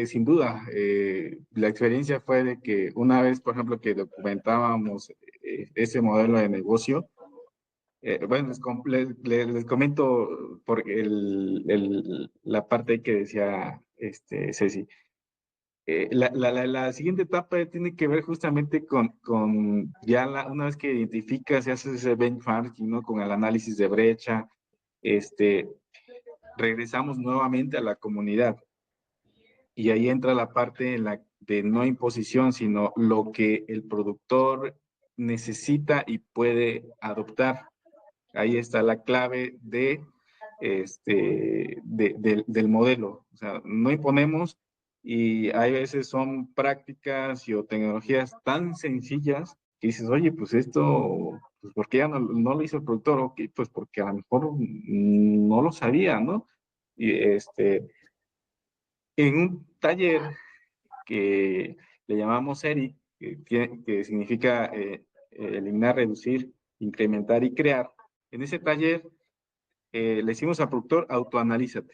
sin duda. La experiencia fue de que una vez, por ejemplo, que documentábamos ese modelo de negocio, bueno, les comento porque la parte que decía Ceci. La siguiente etapa tiene que ver justamente con ya una vez que identificas y haces ese benchmarking, ¿no? Con el análisis de brecha, este, regresamos nuevamente a la comunidad. Y ahí entra la parte de no imposición, sino lo que el productor necesita y puede adoptar. Ahí está la clave del modelo. O sea, no imponemos y hay veces son prácticas o tecnologías tan sencillas que dices, oye, pues esto, pues ¿por qué ya no lo hizo el productor? Ok, pues porque a lo mejor no lo sabía, ¿no? Y en un taller que le llamamos ERIC, que significa eliminar, reducir, incrementar y crear, en ese taller le decimos al productor, autoanalízate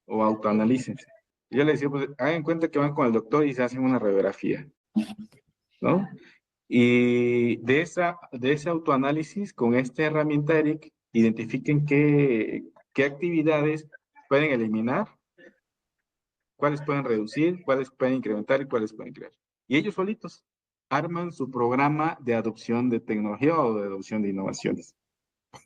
o autoanalícense. Yo le decía, pues hagan cuenta que van con el doctor y se hacen una radiografía, ¿no? Y de ese autoanálisis, con esta herramienta ERIC, identifiquen qué actividades pueden eliminar, cuáles pueden reducir, cuáles pueden incrementar y cuáles pueden crear. Y ellos solitos arman su programa de adopción de tecnología o de adopción de innovaciones.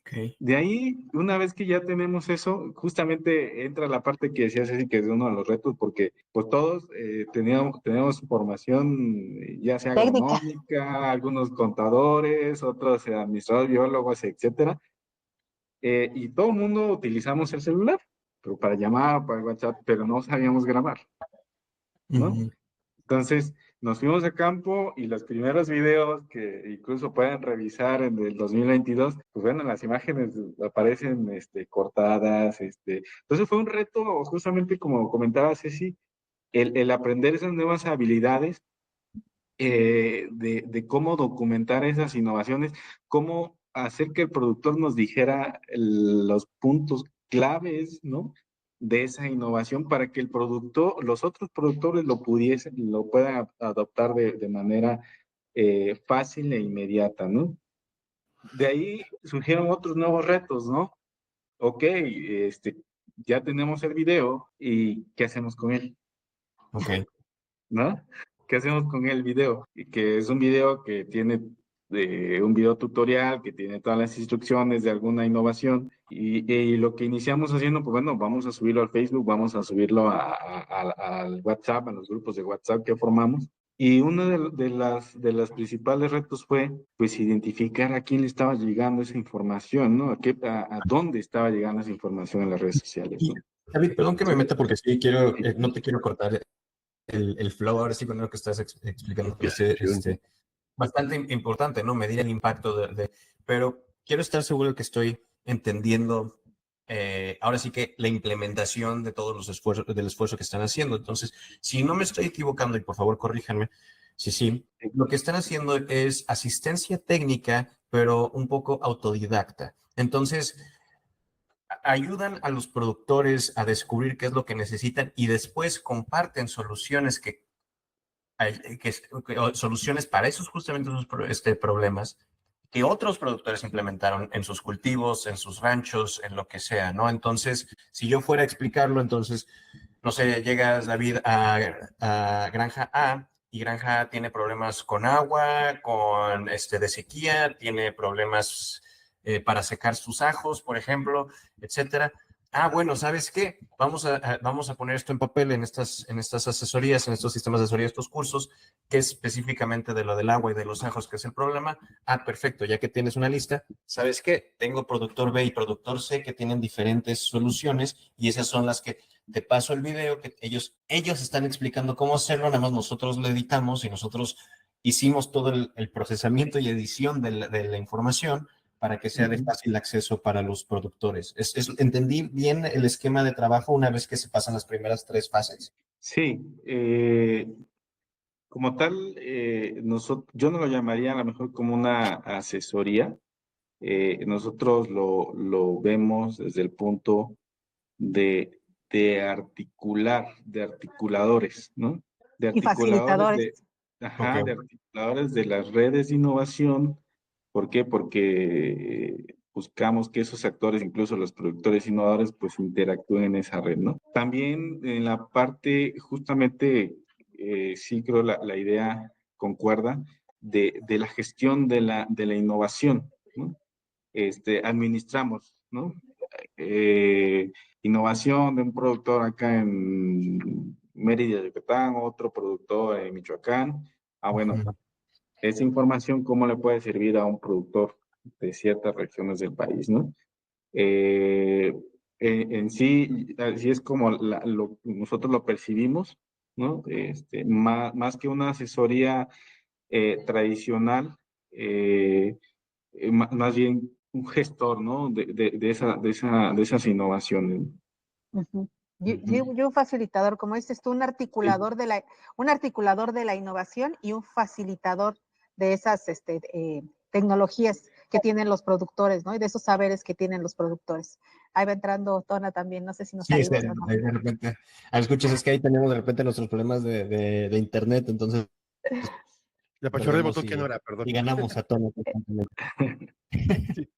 Okay. De ahí, una vez que ya tenemos eso, justamente entra la parte que decía Ceci, que es uno de los retos, porque pues todos tenemos formación, ya sea Técnica. agronómica, algunos contadores, otros administradores, biólogos, etcétera, y todo el mundo utilizamos el celular, pero para llamar, para WhatsApp, pero no sabíamos grabar, ¿no? Entonces, nos fuimos a campo y los primeros videos que incluso pueden revisar en el 2022, pues bueno, las imágenes aparecen cortadas. Entonces fue un reto, justamente como comentaba Ceci, el aprender esas nuevas habilidades, de cómo documentar esas innovaciones, cómo hacer que el productor nos dijera los puntos claves, ¿no? De esa innovación para que el productor, los otros productores lo puedan adoptar de manera fácil e inmediata, ¿no? De ahí surgieron otros nuevos retos, ¿no? Ok, ya tenemos el video y ¿qué hacemos con él? Ok. ¿No? ¿Qué hacemos con el video? Y que es un video que tiene un video tutorial, que tiene todas las instrucciones de alguna innovación. Y lo que iniciamos haciendo, pues bueno, vamos a subirlo al Facebook, vamos a subirlo al WhatsApp, a los grupos de WhatsApp que formamos. Y uno de las principales retos fue, pues, identificar a quién le estaba llegando esa información, ¿no? A dónde estaba llegando esa información en las redes sociales, ¿no? David, perdón que me meta porque sí quiero, no te quiero cortar el flow ahora sí con lo que estás explicando. Bastante importante, ¿no? Medir el impacto pero quiero estar seguro de que estoy entendiendo ahora sí que la implementación de todos los esfuerzos, del esfuerzo que están haciendo. Entonces, si no me estoy equivocando, y por favor corríjanme, sí, lo que están haciendo es asistencia técnica, pero un poco autodidacta. Entonces, ayudan a los productores a descubrir qué es lo que necesitan y después comparten soluciones que soluciones para esos justamente esos problemas que otros productores implementaron en sus cultivos, en sus ranchos, en lo que sea, ¿no? Entonces, si yo fuera a explicarlo, entonces, no sé, llegas, David, a Granja A, y Granja A tiene problemas con agua, con de sequía, tiene problemas para secar sus ajos, por ejemplo, etcétera. Ah, bueno, ¿sabes qué? Vamos a poner esto en papel en estas asesorías, en estos sistemas de asesoría, estos cursos, que es específicamente de lo del agua y de los ajos, que es el problema. Ah, perfecto, ya que tienes una lista, ¿sabes qué? Tengo productor B y productor C que tienen diferentes soluciones y esas son las que te paso el video, que ellos están explicando cómo hacerlo, nada más nosotros lo editamos y nosotros hicimos todo el procesamiento y edición de la información para que sea de fácil acceso para los productores. ¿Entendí bien el esquema de trabajo una vez que se pasan las primeras 3 fases? Sí, como tal, yo no lo llamaría a lo mejor como una asesoría. Nosotros lo vemos desde el punto de, de articuladores, ¿no? De Y articuladores facilitadores. de, Ok. ajá, de articuladores de las redes de innovación. ¿Por qué? Porque buscamos que esos actores, incluso los productores innovadores, pues interactúen en esa red, ¿no? También en la parte, justamente, sí creo la idea concuerda, de la gestión de la innovación, ¿no? Administramos, ¿no? Eh, Innovación de un productor acá en Mérida, Yucatán, otro productor en Michoacán. Ah, bueno, esa información, ¿cómo le puede servir a un productor de ciertas regiones del país, ¿no? En sí, así es como nosotros lo percibimos, ¿no? Más que una asesoría tradicional, más bien un gestor, ¿no? De esas innovaciones. Ujú. Ujú. Y un facilitador, como dices tú, Sí, un articulador de la innovación y un facilitador de esas tecnologías que tienen los productores, ¿no? Y de esos saberes que tienen los productores. Ahí va entrando Tona también, no sé si nos Sí, ayudas o no. de repente. Escuchas, es que ahí tenemos de repente nuestros problemas de internet, entonces Le apachurré el perdemos botón que no era, perdón. y ganamos a tono constantemente. Sí.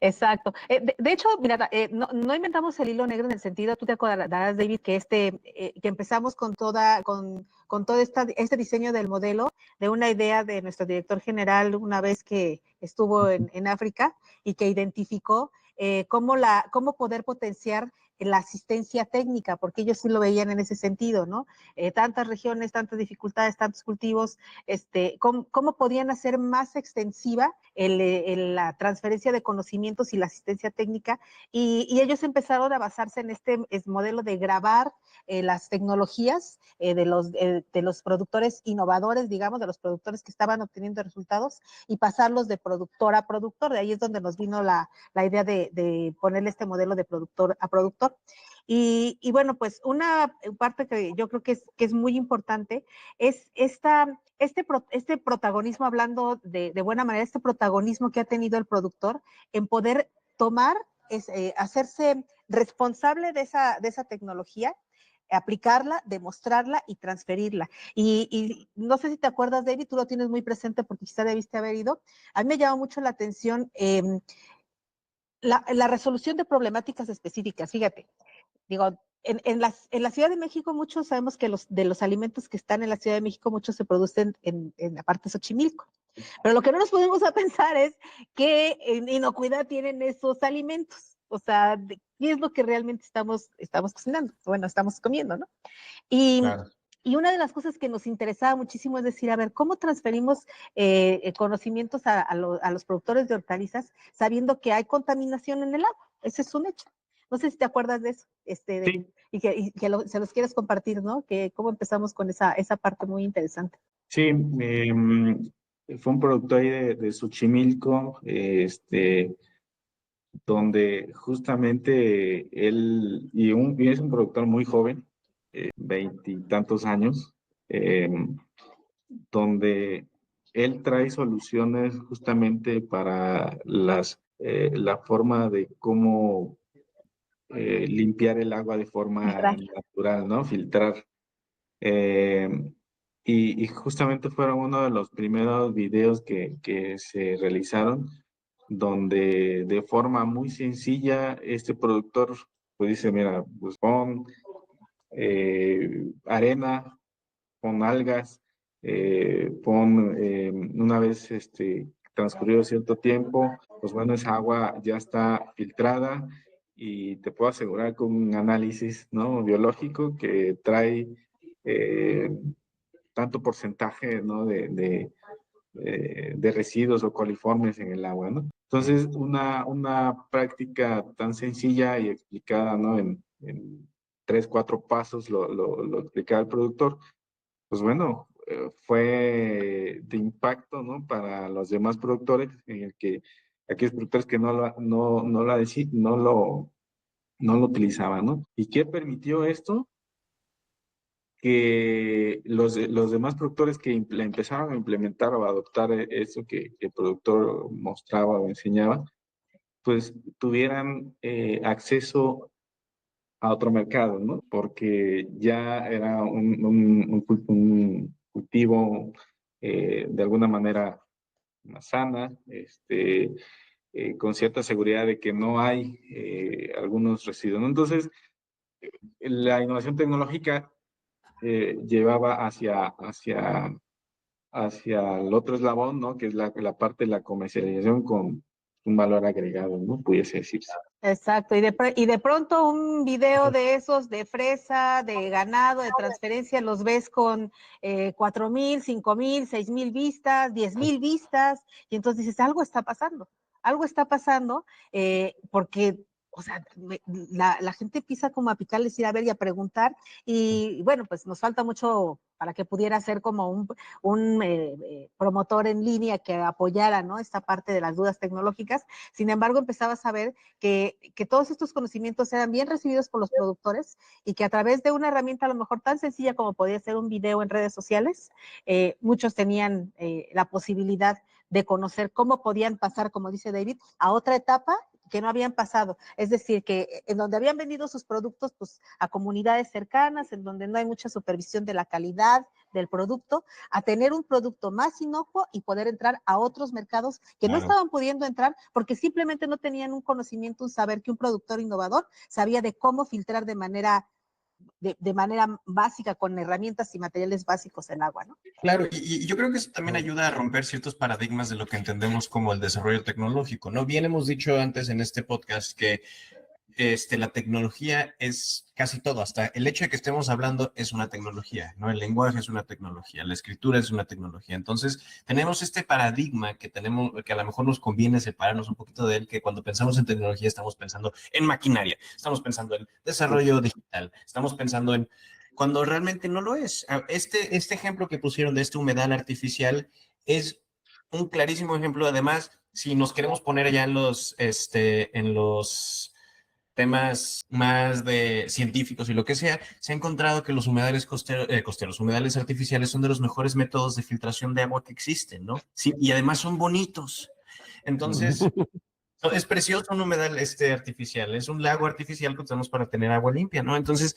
Exacto. De hecho, mira, no inventamos el hilo negro en el sentido, tú te acordarás, David, que empezamos con todo este diseño del modelo, de una idea de nuestro director general una vez que estuvo en África y que identificó cómo poder potenciar la asistencia técnica, porque ellos sí lo veían en ese sentido, ¿no? Tantas regiones, tantas dificultades, tantos cultivos, cómo podían hacer más extensiva la transferencia de conocimientos y la asistencia técnica, y ellos empezaron a basarse en este modelo de grabar las tecnologías de los productores innovadores, digamos, de los productores que estaban obteniendo resultados y pasarlos de productor a productor. De ahí es donde nos vino la idea de ponerle este modelo de productor a productor. Y bueno, pues una parte que yo creo que es muy importante es este protagonismo, hablando de buena manera, este protagonismo que ha tenido el productor en poder tomar, hacerse responsable de esa tecnología, aplicarla, demostrarla y transferirla. Y no sé si te acuerdas, David, tú lo tienes muy presente porque quizá debiste haber ido. A mí me llama mucho la atención la resolución de problemáticas específicas. Fíjate, digo, en la Ciudad de México, muchos sabemos que de los alimentos que están en la Ciudad de México, muchos se producen en la parte de Xochimilco. Pero lo que no nos podemos a pensar es qué inocuidad tienen esos alimentos. O sea, ¿qué es lo que realmente estamos cocinando? Bueno, estamos comiendo, ¿no? Y, Claro. y una de las cosas que nos interesaba muchísimo es decir, a ver, ¿cómo transferimos conocimientos a los productores de hortalizas sabiendo que hay contaminación en el agua? Ese es un hecho. No sé si te acuerdas de eso, David, sí, se los quieres compartir, ¿no? Que cómo empezamos con esa parte muy interesante. sí, fue un producto ahí de Xochimilco, donde justamente y es un productor muy joven, veintitantos años, eh, donde él trae soluciones justamente para la forma de cómo limpiar el agua de forma Filtrar. natural, ¿no? Filtrar. Eh, y justamente fueron uno de los primeros videos que se realizaron, donde de forma muy sencilla este productor pues dice, mira, pues pon arena, pon algas, una vez transcurrido cierto tiempo, pues bueno, esa agua ya está filtrada y te puedo asegurar con un análisis, ¿no?, biológico que trae eh, tanto porcentaje, ¿no?, de residuos o coliformes en el agua, ¿no? Entonces, una práctica tan sencilla y explicada, ¿no?, en 3, 4 pasos lo explicaba el productor, pues bueno, fue de impacto, ¿no?, para los demás productores, en el que aquellos productores que no lo utilizaban, ¿no? ¿Y qué permitió esto? Que los demás productores que empezaron a implementar o a adoptar eso que el productor mostraba o enseñaba, pues tuvieran acceso a otro mercado, ¿no? Porque ya era un cultivo de alguna manera más sana, con cierta seguridad de que no hay algunos residuos, ¿no? Entonces, la innovación tecnológica llevaba hacia el otro eslabón, ¿no?, que es la parte de la comercialización con un valor agregado, ¿no?, pudiese decirse. Exacto, y de pronto un video de esos de fresa, de ganado, de transferencia, los ves con 4,000, 5,000, 6,000 vistas, 10,000 vistas, y entonces dices, algo está pasando, porque, o sea, la gente empieza como a picarles, ir a ver y a preguntar, y bueno, pues nos falta mucho para que pudiera ser como un promotor en línea que apoyara, ¿no?, esta parte de las dudas tecnológicas. Sin embargo, empezabas a ver que todos estos conocimientos eran bien recibidos por los productores y que a través de una herramienta a lo mejor tan sencilla como podía ser un video en redes sociales, muchos tenían la posibilidad de conocer cómo podían pasar, como dice David, a otra etapa que no habían pasado. Es decir, que en donde habían vendido sus productos, pues a comunidades cercanas, en donde no hay mucha supervisión de la calidad del producto, a tener un producto más inocuo y poder entrar a otros mercados que no estaban pudiendo entrar porque simplemente no tenían un conocimiento, un saber, que un productor innovador sabía de cómo filtrar de manera básica, con herramientas y materiales básicos el agua, ¿no? Claro, y yo creo que eso también ayuda a romper ciertos paradigmas de lo que entendemos como el desarrollo tecnológico, ¿no? Bien hemos dicho antes en este podcast que la tecnología es casi todo, hasta el hecho de que estemos hablando es una tecnología, ¿no? El lenguaje es una tecnología, la escritura es una tecnología. Entonces, tenemos este paradigma que a lo mejor nos conviene separarnos un poquito de él, que cuando pensamos en tecnología estamos pensando en maquinaria, estamos pensando en desarrollo digital, estamos pensando en cuando realmente no lo es. Este ejemplo que pusieron de este humedal artificial es un clarísimo ejemplo. Además, si nos queremos poner allá en los temas más de científicos y lo que sea, se ha encontrado que los humedales costeros, humedales artificiales son de los mejores métodos de filtración de agua que existen, ¿no? Sí, y además son bonitos. Entonces, es precioso un humedal artificial, es un lago artificial que usamos para tener agua limpia, ¿no? Entonces,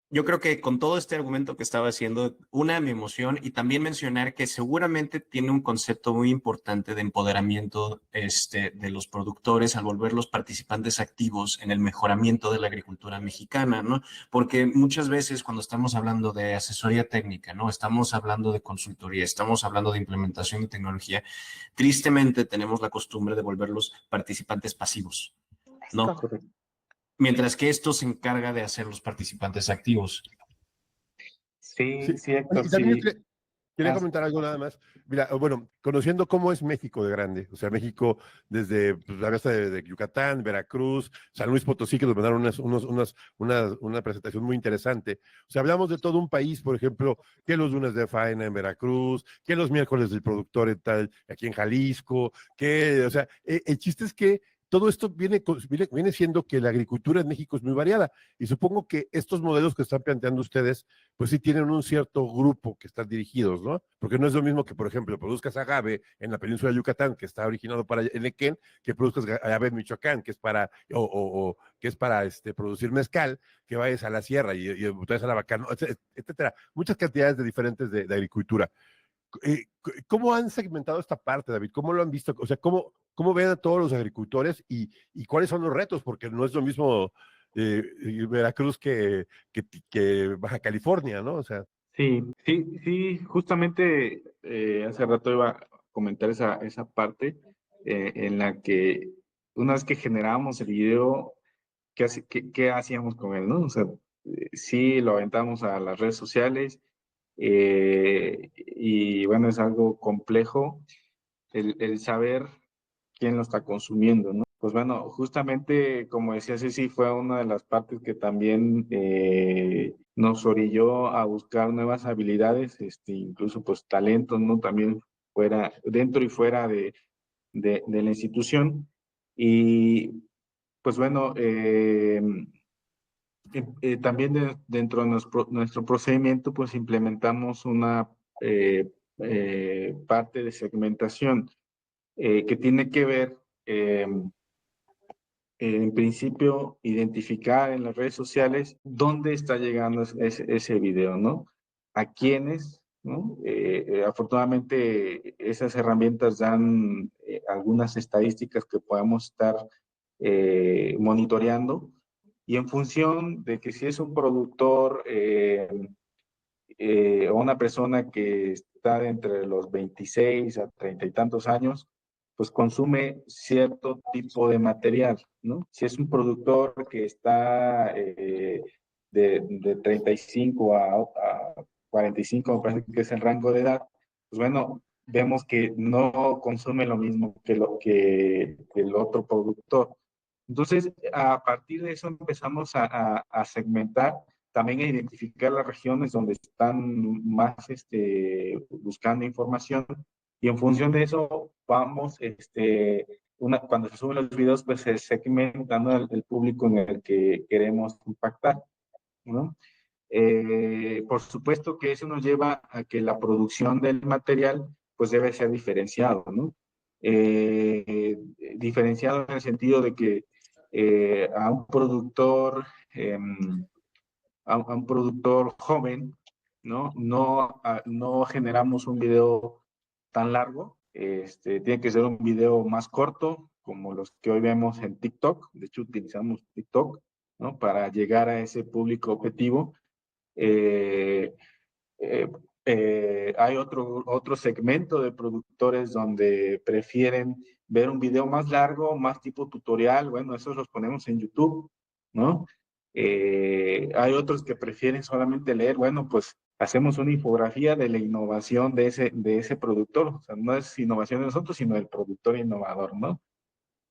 yo creo que con todo este argumento que estaba haciendo, una, mi emoción, y también mencionar que seguramente tiene un concepto muy importante de empoderamiento de los productores al volverlos participantes activos en el mejoramiento de la agricultura mexicana, ¿no? Porque muchas veces cuando estamos hablando de asesoría técnica, ¿no?, estamos hablando de consultoría, estamos hablando de implementación de tecnología, tristemente tenemos la costumbre de volverlos participantes pasivos, ¿no? Correcto. Mientras que esto se encarga de hacer los participantes activos. Sí, Sí. sí, Héctor, Y también sí. quería comentar algo nada más. Mira, bueno, conociendo cómo es México de grande, o sea, México desde pues, la costa de Yucatán, Veracruz, San Luis Potosí, que nos mandaron una presentación muy interesante. O sea, hablamos de todo un país, por ejemplo, que los lunes de faena en Veracruz, que los miércoles del productor en tal, aquí en Jalisco, que, o sea, el chiste es que todo esto viene siendo que la agricultura en México es muy variada y supongo que estos modelos que están planteando ustedes, pues sí tienen un cierto grupo que están dirigidos, ¿no? Porque no es lo mismo que, por ejemplo, produzcas agave en la península de Yucatán, que está originado para Enequén, que produzcas agave en Michoacán, que es para, que es para producir mezcal, que vayas a la sierra y traes a la vaca, ¿no? Etcétera. Muchas cantidades de diferentes de agricultura. ¿Cómo han segmentado esta parte, David? ¿Cómo lo han visto? O sea, ¿cómo ven a todos los agricultores y cuáles son los retos? Porque no es lo mismo Veracruz que Baja California, ¿no? O sea, Sí, sí, sí, justamente hace rato iba a comentar esa parte en la que una vez que generábamos el video, ¿qué hacíamos con él, no? O sea, sí lo aventamos a las redes sociales y bueno, es algo complejo el saber quién lo está consumiendo, ¿no? Pues bueno, justamente como decía Ceci, fue una de las partes que también nos orilló a buscar nuevas habilidades, incluso pues talentos, ¿no? También fuera, dentro y fuera de la institución. Y pues bueno, también dentro de nuestro procedimiento, pues implementamos una parte de segmentación que tiene que ver, en principio, identificar en las redes sociales dónde está llegando ese video, ¿no? A quiénes, ¿no? Afortunadamente, esas herramientas dan algunas estadísticas que podemos estar monitoreando y en función de que si es un productor o una persona que está entre los 26 a 30 y tantos años, pues consume cierto tipo de material, ¿no? Si es un productor que está de 35 a 45, me parece que es el rango de edad, pues bueno, vemos que no consume lo mismo que el otro productor. Entonces, a partir de eso empezamos a segmentar, también a identificar las regiones donde están más buscando información y en función de eso vamos, cuando se suben los videos, pues se segmenta, ¿no? el público en el que queremos impactar, ¿no? Por supuesto que eso nos lleva a que la producción del material pues debe ser diferenciado, ¿no? Diferenciado en el sentido de que a un productor a un productor joven, ¿no? No generamos un video tan largo, tiene que ser un video más corto, como los que hoy vemos en TikTok. De hecho, utilizamos TikTok, ¿no? Para llegar a ese público objetivo. Eh, eh, Hay otro segmento de productores donde prefieren ver un video más largo, más tipo tutorial. Bueno, esos los ponemos en YouTube, ¿no? Hay otros que prefieren solamente leer. Bueno, pues hacemos una infografía de la innovación de ese productor. O sea, no es innovación de nosotros, sino del productor innovador, ¿no?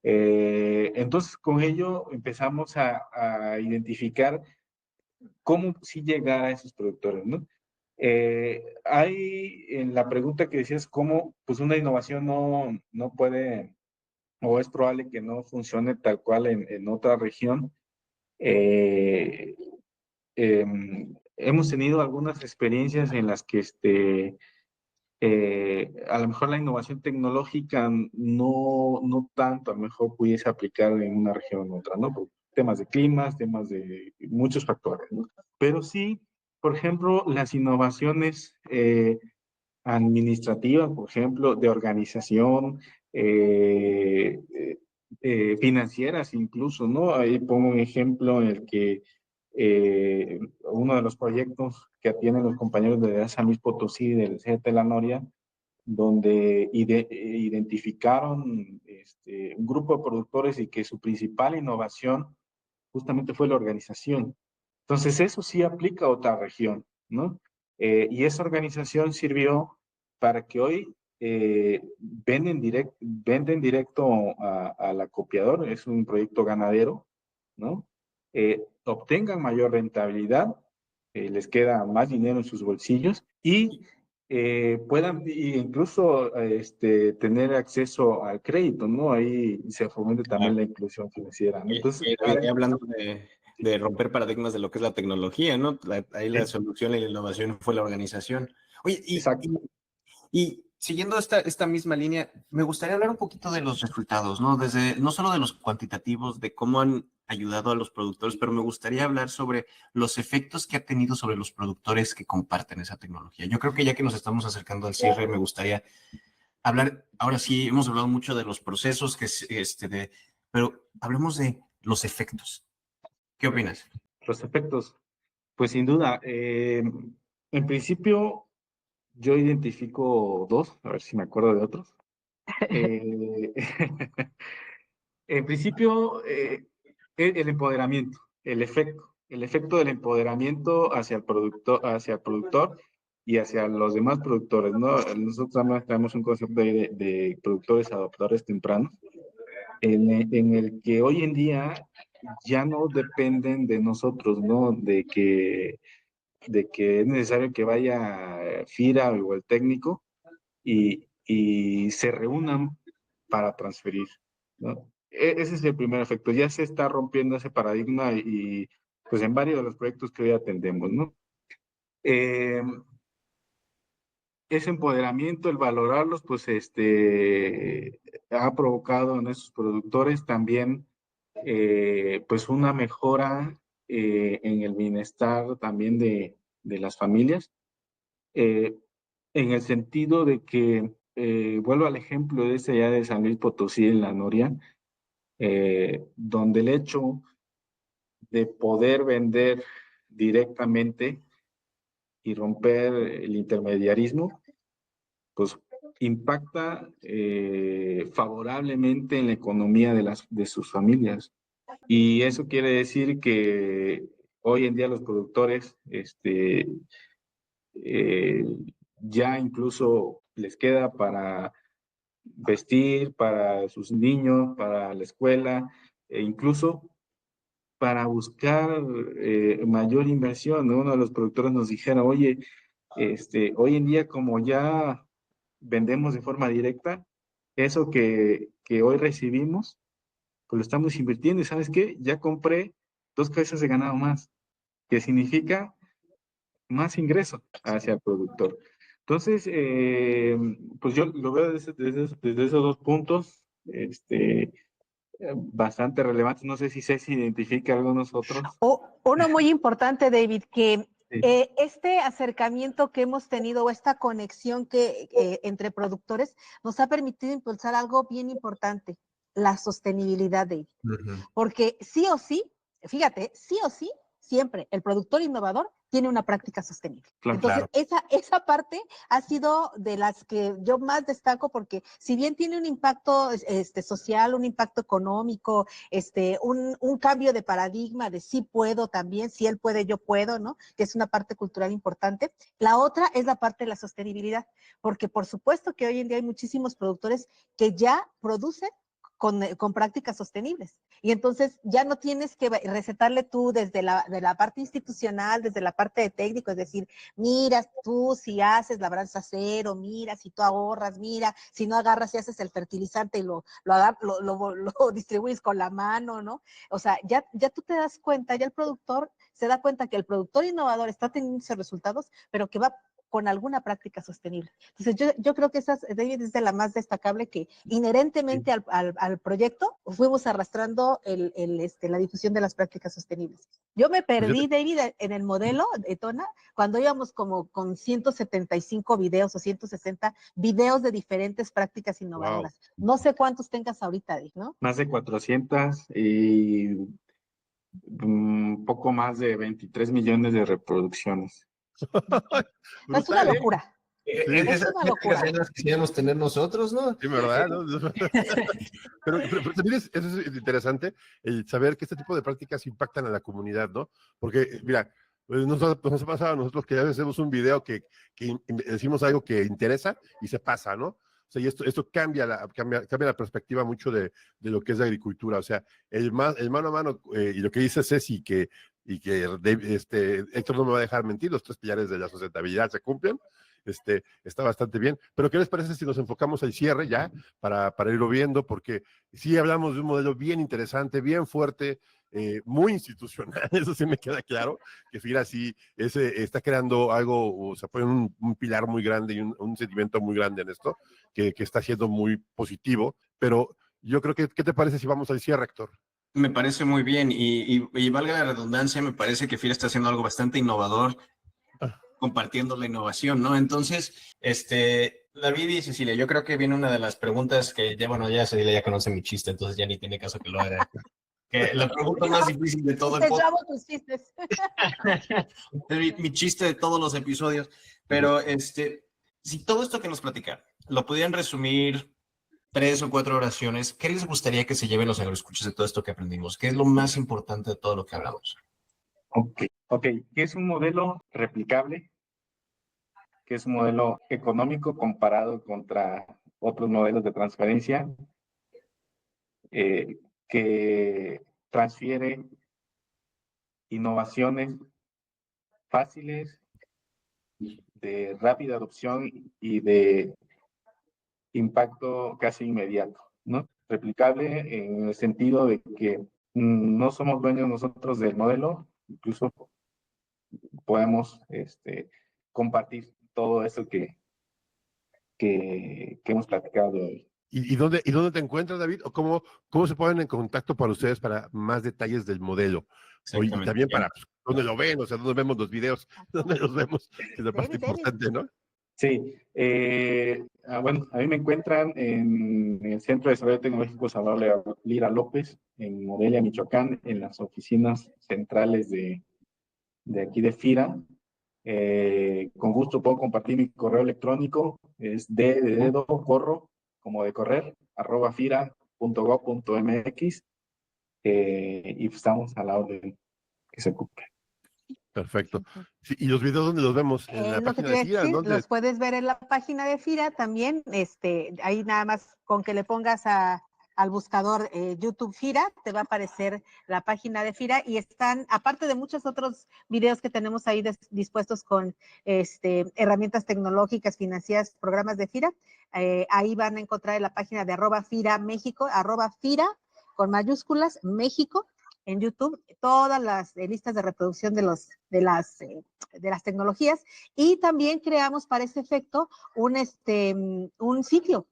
Entonces, con ello empezamos a identificar cómo sí llegar a esos productores, ¿no? Hay en la pregunta que decías, ¿cómo pues una innovación no puede o es probable que no funcione tal cual en otra región? Eh, eh, Hemos tenido algunas experiencias en las que a lo mejor la innovación tecnológica no tanto, a lo mejor pudiese aplicar en una región o en otra, ¿no? Por temas de climas, temas de muchos factores, ¿no? Pero sí, por ejemplo, las innovaciones administrativas, por ejemplo, de organización, financieras incluso, ¿no? Ahí pongo un ejemplo en el que uno de los proyectos que tienen los compañeros de San Luis Potosí, del CET de la Noria, donde identificaron un grupo de productores y que su principal innovación justamente fue la organización. Entonces, eso sí aplica a otra región, ¿no? Y esa organización sirvió para que hoy venden directo al acopiador, es un proyecto ganadero, ¿no? Obtengan mayor rentabilidad, les queda más dinero en sus bolsillos y puedan incluso tener acceso al crédito, ¿no? Ahí se fomenta también la inclusión financiera, ¿no? Entonces, Hablando de romper paradigmas de lo que es la tecnología, ¿no? Ahí la solución y la innovación fue la organización. Oye, exacto. y siguiendo esta misma línea, me gustaría hablar un poquito de los resultados, ¿no? No solo de los cuantitativos, de cómo han ayudado a los productores, pero me gustaría hablar sobre los efectos que ha tenido sobre los productores que comparten esa tecnología. Yo creo que ya que nos estamos acercando al cierre, me gustaría hablar, ahora sí, hemos hablado mucho de los procesos, pero hablemos de los efectos. ¿Qué opinas? Los efectos, pues sin duda, en principio yo identifico dos, a ver si me acuerdo de otros. Eh, en principio, el empoderamiento, el efecto del empoderamiento hacia el productor y hacia los demás productores, ¿no? Nosotros también tenemos un concepto de productores adoptadores tempranos, en el que hoy en día ya no dependen de nosotros, ¿no? De que es necesario que vaya FIRA o el técnico y se reúnan para transferir, ¿no? Ese es el primer efecto. Ya se está rompiendo ese paradigma y pues en varios de los proyectos que hoy atendemos, ¿no? Ese empoderamiento, el valorarlos, pues ha provocado en esos productores también pues una mejora en el bienestar también de las familias, eh, en el sentido de que, vuelvo al ejemplo de ese allá de San Luis Potosí en la Noria, donde el hecho de poder vender directamente y romper el intermediarismo, pues impacta favorablemente en la economía de sus familias. Y eso quiere decir que hoy en día los productores eh, ya incluso les queda para vestir, para sus niños, para la escuela, e incluso para buscar mayor inversión, ¿no? Uno de los productores nos dijera, oye, hoy en día como ya vendemos de forma directa, eso que hoy recibimos, pues lo estamos invirtiendo y ¿sabes qué? Ya compré 2 cabezas de ganado más, que significa más ingreso hacia el productor. Entonces, pues yo lo veo desde esos 2 puntos, bastante relevantes. No sé si Ceci identifica algunos otros. Uno muy importante, David, que Sí. Este acercamiento que hemos tenido o esta conexión entre productores nos ha permitido impulsar algo bien importante, la sostenibilidad, David. Porque sí o sí, fíjate, sí o sí, siempre el productor innovador tiene una práctica sostenible. Claro. Entonces, esa parte ha sido de las que yo más destaco porque si bien tiene un impacto social, un impacto económico, un cambio de paradigma de sí puedo también, si él puede, yo puedo, ¿no? Que es una parte cultural importante. La otra es la parte de la sostenibilidad, porque por supuesto que hoy en día hay muchísimos productores que ya producen con prácticas sostenibles. Y entonces ya no tienes que recetarle tú desde de la parte institucional, desde la parte de técnico, es decir, mira tú si haces labranza cero, mira si tú ahorras, mira si no agarras y haces el fertilizante y lo distribuyes con la mano, ¿no? O sea, ya tú te das cuenta, ya el productor se da cuenta que el productor innovador está teniendo esos resultados, pero que va con alguna práctica sostenible. Entonces, yo creo que esa, David, es de la más destacable que inherentemente al proyecto fuimos arrastrando la difusión de las prácticas sostenibles. Yo me perdí, David, en el modelo de Tona, cuando íbamos como con 175 videos o 160 videos de diferentes prácticas innovadoras. Wow. No sé cuántos tengas ahorita, David, ¿no? Más de 400 y un poco más de 23 millones de reproducciones. Es una locura. Es una locura. Esas quisiéramos tener nosotros, ¿no? Sí, ¿verdad? pero también eso es interesante, el saber que este tipo de prácticas impactan a la comunidad, ¿no? Porque, mira, nos ha pasado a nosotros que a veces hacemos un video que decimos algo que interesa y se pasa, ¿no? O sea, y esto cambia la perspectiva mucho de lo que es la agricultura. O sea, el mano a mano, y lo que dice Ceci, y que Héctor no me va a dejar mentir, los 3 pilares de la sustentabilidad se cumplen. está bastante bien. Pero ¿qué les parece si nos enfocamos al cierre ya para irlo viendo? Porque sí hablamos de un modelo bien interesante, bien fuerte, muy institucional, eso sí me queda claro, que FIRA sí está creando algo, o sea, pone un pilar muy grande y un sentimiento muy grande en esto, que está siendo muy positivo, pero yo creo que, ¿qué te parece si vamos al cierre, Héctor? Me parece muy bien y valga la redundancia, me parece que FIRA está haciendo algo bastante innovador, compartiendo la innovación, ¿no? Entonces, David y Cecilia, yo creo que viene una de las preguntas que ya, bueno, ya Cecilia ya conoce mi chiste, entonces ya ni tiene caso que lo haga. Que la pregunta más difícil de todo el Te podcast. llamo tus chistes. Mi chiste de todos los episodios. Pero si todo esto que nos platicaron lo pudieran resumir 3 o 4 oraciones, ¿qué les gustaría que se lleven los agroescuchas de todo esto que aprendimos? ¿Qué es lo más importante de todo lo que hablamos? Ok, que es un modelo replicable, que es un modelo económico comparado contra otros modelos de transferencia, que transfiere innovaciones fáciles, de rápida adopción y de impacto casi inmediato, ¿no? Replicable en el sentido de que no somos dueños nosotros del modelo, incluso podemos compartir todo eso que hemos platicado hoy. ¿Y dónde te encuentras, David? ¿O cómo se ponen en contacto para ustedes para más detalles del modelo? Y también para dónde lo ven, o sea, dónde vemos los videos, dónde los vemos, que es la parte importante, ¿no? Sí, bueno, a mí me encuentran en el Centro de Desarrollo Tecnológico Salvador Lira López, en Morelia, Michoacán, en las oficinas centrales de aquí de FIRA. Con gusto puedo compartir mi correo electrónico, es de dedo, corro, como de correr, @fira.gov.mx, y estamos a la orden que se ocupe. Perfecto. Sí, ¿y los videos dónde los vemos? ¿En la Lo que página te iba de a FIRA? decir, ¿Dónde? los puedes ver en la página de FIRA también. Ahí nada más con que le pongas al buscador YouTube FIRA, te va a aparecer la página de FIRA y están, aparte de muchos otros videos que tenemos ahí dispuestos con herramientas tecnológicas, financieras, programas de FIRA, ahí van a encontrar en la página de @FIRA México, @FIRA con mayúsculas, México, en YouTube, todas las listas de reproducción de las tecnologías, y también creamos para ese efecto un sitio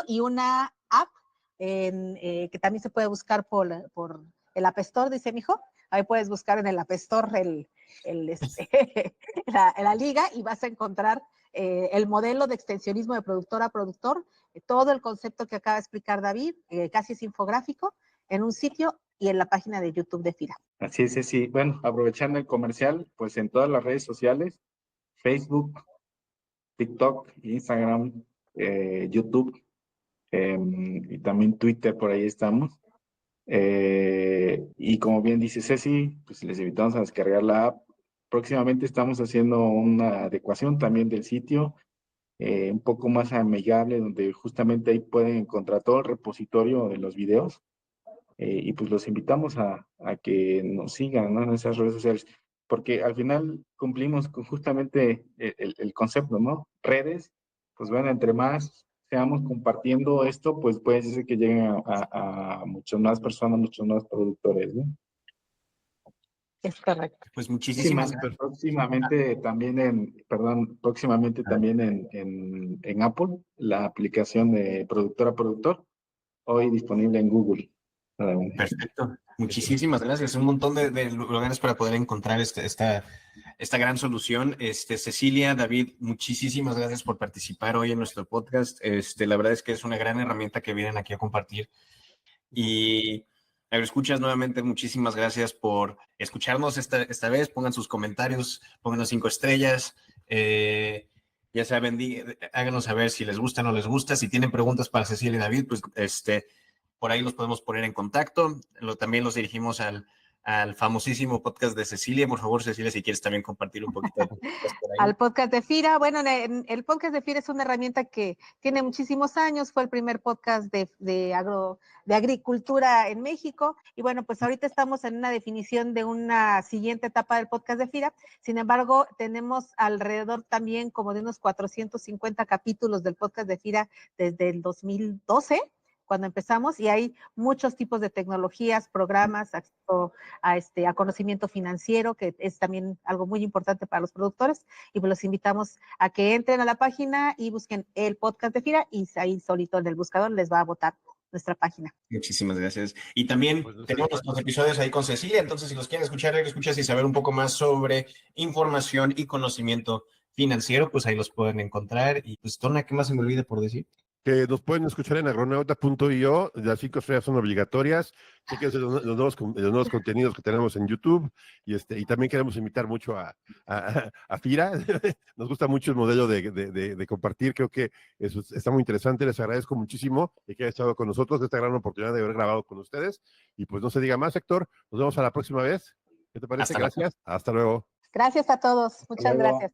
y una app que también se puede buscar por el App Store, dice mi hijo. Ahí puedes buscar en el App Store la liga y vas a encontrar el modelo de extensionismo de productor a productor, todo el concepto que acaba de explicar David, casi es infográfico, en un sitio y en la página de YouTube de FIRA. Así es, sí. Bueno, aprovechando el comercial, pues en todas las redes sociales, Facebook, TikTok, Instagram, YouTube, y también Twitter, por ahí estamos. Y como bien dice Ceci, pues les invitamos a descargar la app. Próximamente estamos haciendo una adecuación también del sitio, un poco más amigable, donde justamente ahí pueden encontrar todo el repositorio de los videos. Y pues los invitamos a que nos sigan, ¿no?, en esas redes sociales, porque al final cumplimos con justamente el concepto, ¿no? Redes, pues bueno, entre más seamos compartiendo esto, pues puede ser que lleguen a muchas más personas, muchos más productores, ¿no? Es correcto. Pues muchísimas gracias. Próximamente también en Apple, la aplicación de productor a productor, hoy disponible en Google. Perfecto. Muchísimas gracias. Un montón de lugares para poder encontrar esta gran solución. Cecilia, David, muchísimas gracias por participar hoy en nuestro podcast. La verdad es que es una gran herramienta que vienen aquí a compartir. Y escuchas nuevamente, muchísimas gracias por escucharnos esta vez. Pongan sus comentarios, pónganos 5 estrellas. Ya saben, háganos saber si les gusta o no les gusta. Si tienen preguntas para Cecilia y David, pues por ahí los podemos poner en contacto. También los dirigimos al al famosísimo podcast de Cecilia. Por favor, Cecilia, si quieres también compartir un poquito de tu podcast por ahí. Al podcast de FIRA. Bueno, el podcast de FIRA es una herramienta que tiene muchísimos años, fue el primer podcast de agricultura en México, y bueno, pues ahorita estamos en una definición de una siguiente etapa del podcast de FIRA. Sin embargo, tenemos alrededor también como de unos 450 capítulos del podcast de FIRA desde el 2012, cuando empezamos, y hay muchos tipos de tecnologías, programas, acceso a conocimiento financiero, que es también algo muy importante para los productores, y pues los invitamos a que entren a la página y busquen el podcast de FIRA, y ahí solito en el buscador les va a botar nuestra página. Muchísimas gracias. Y también Pues no sé. tenemos nuestros episodios ahí con Cecilia, entonces si los quieren escuchar, ahí los escuchas y saber un poco más sobre información y conocimiento financiero, pues ahí los pueden encontrar. Y pues, Tona, ¿qué más se me olvide por decir? Que nos pueden escuchar en agronauta.io, las 5 estrellas son obligatorias, chequen los nuevos contenidos que tenemos en YouTube, y también queremos invitar mucho a FIRA, nos gusta mucho el modelo de compartir, creo que eso está muy interesante, les agradezco muchísimo que hayan estado con nosotros, esta gran oportunidad de haber grabado con ustedes, y pues no se diga más, Héctor, nos vemos a la próxima vez, ¿qué te parece? Hasta luego. Gracias, hasta luego. Gracias a todos, muchas luego. gracias.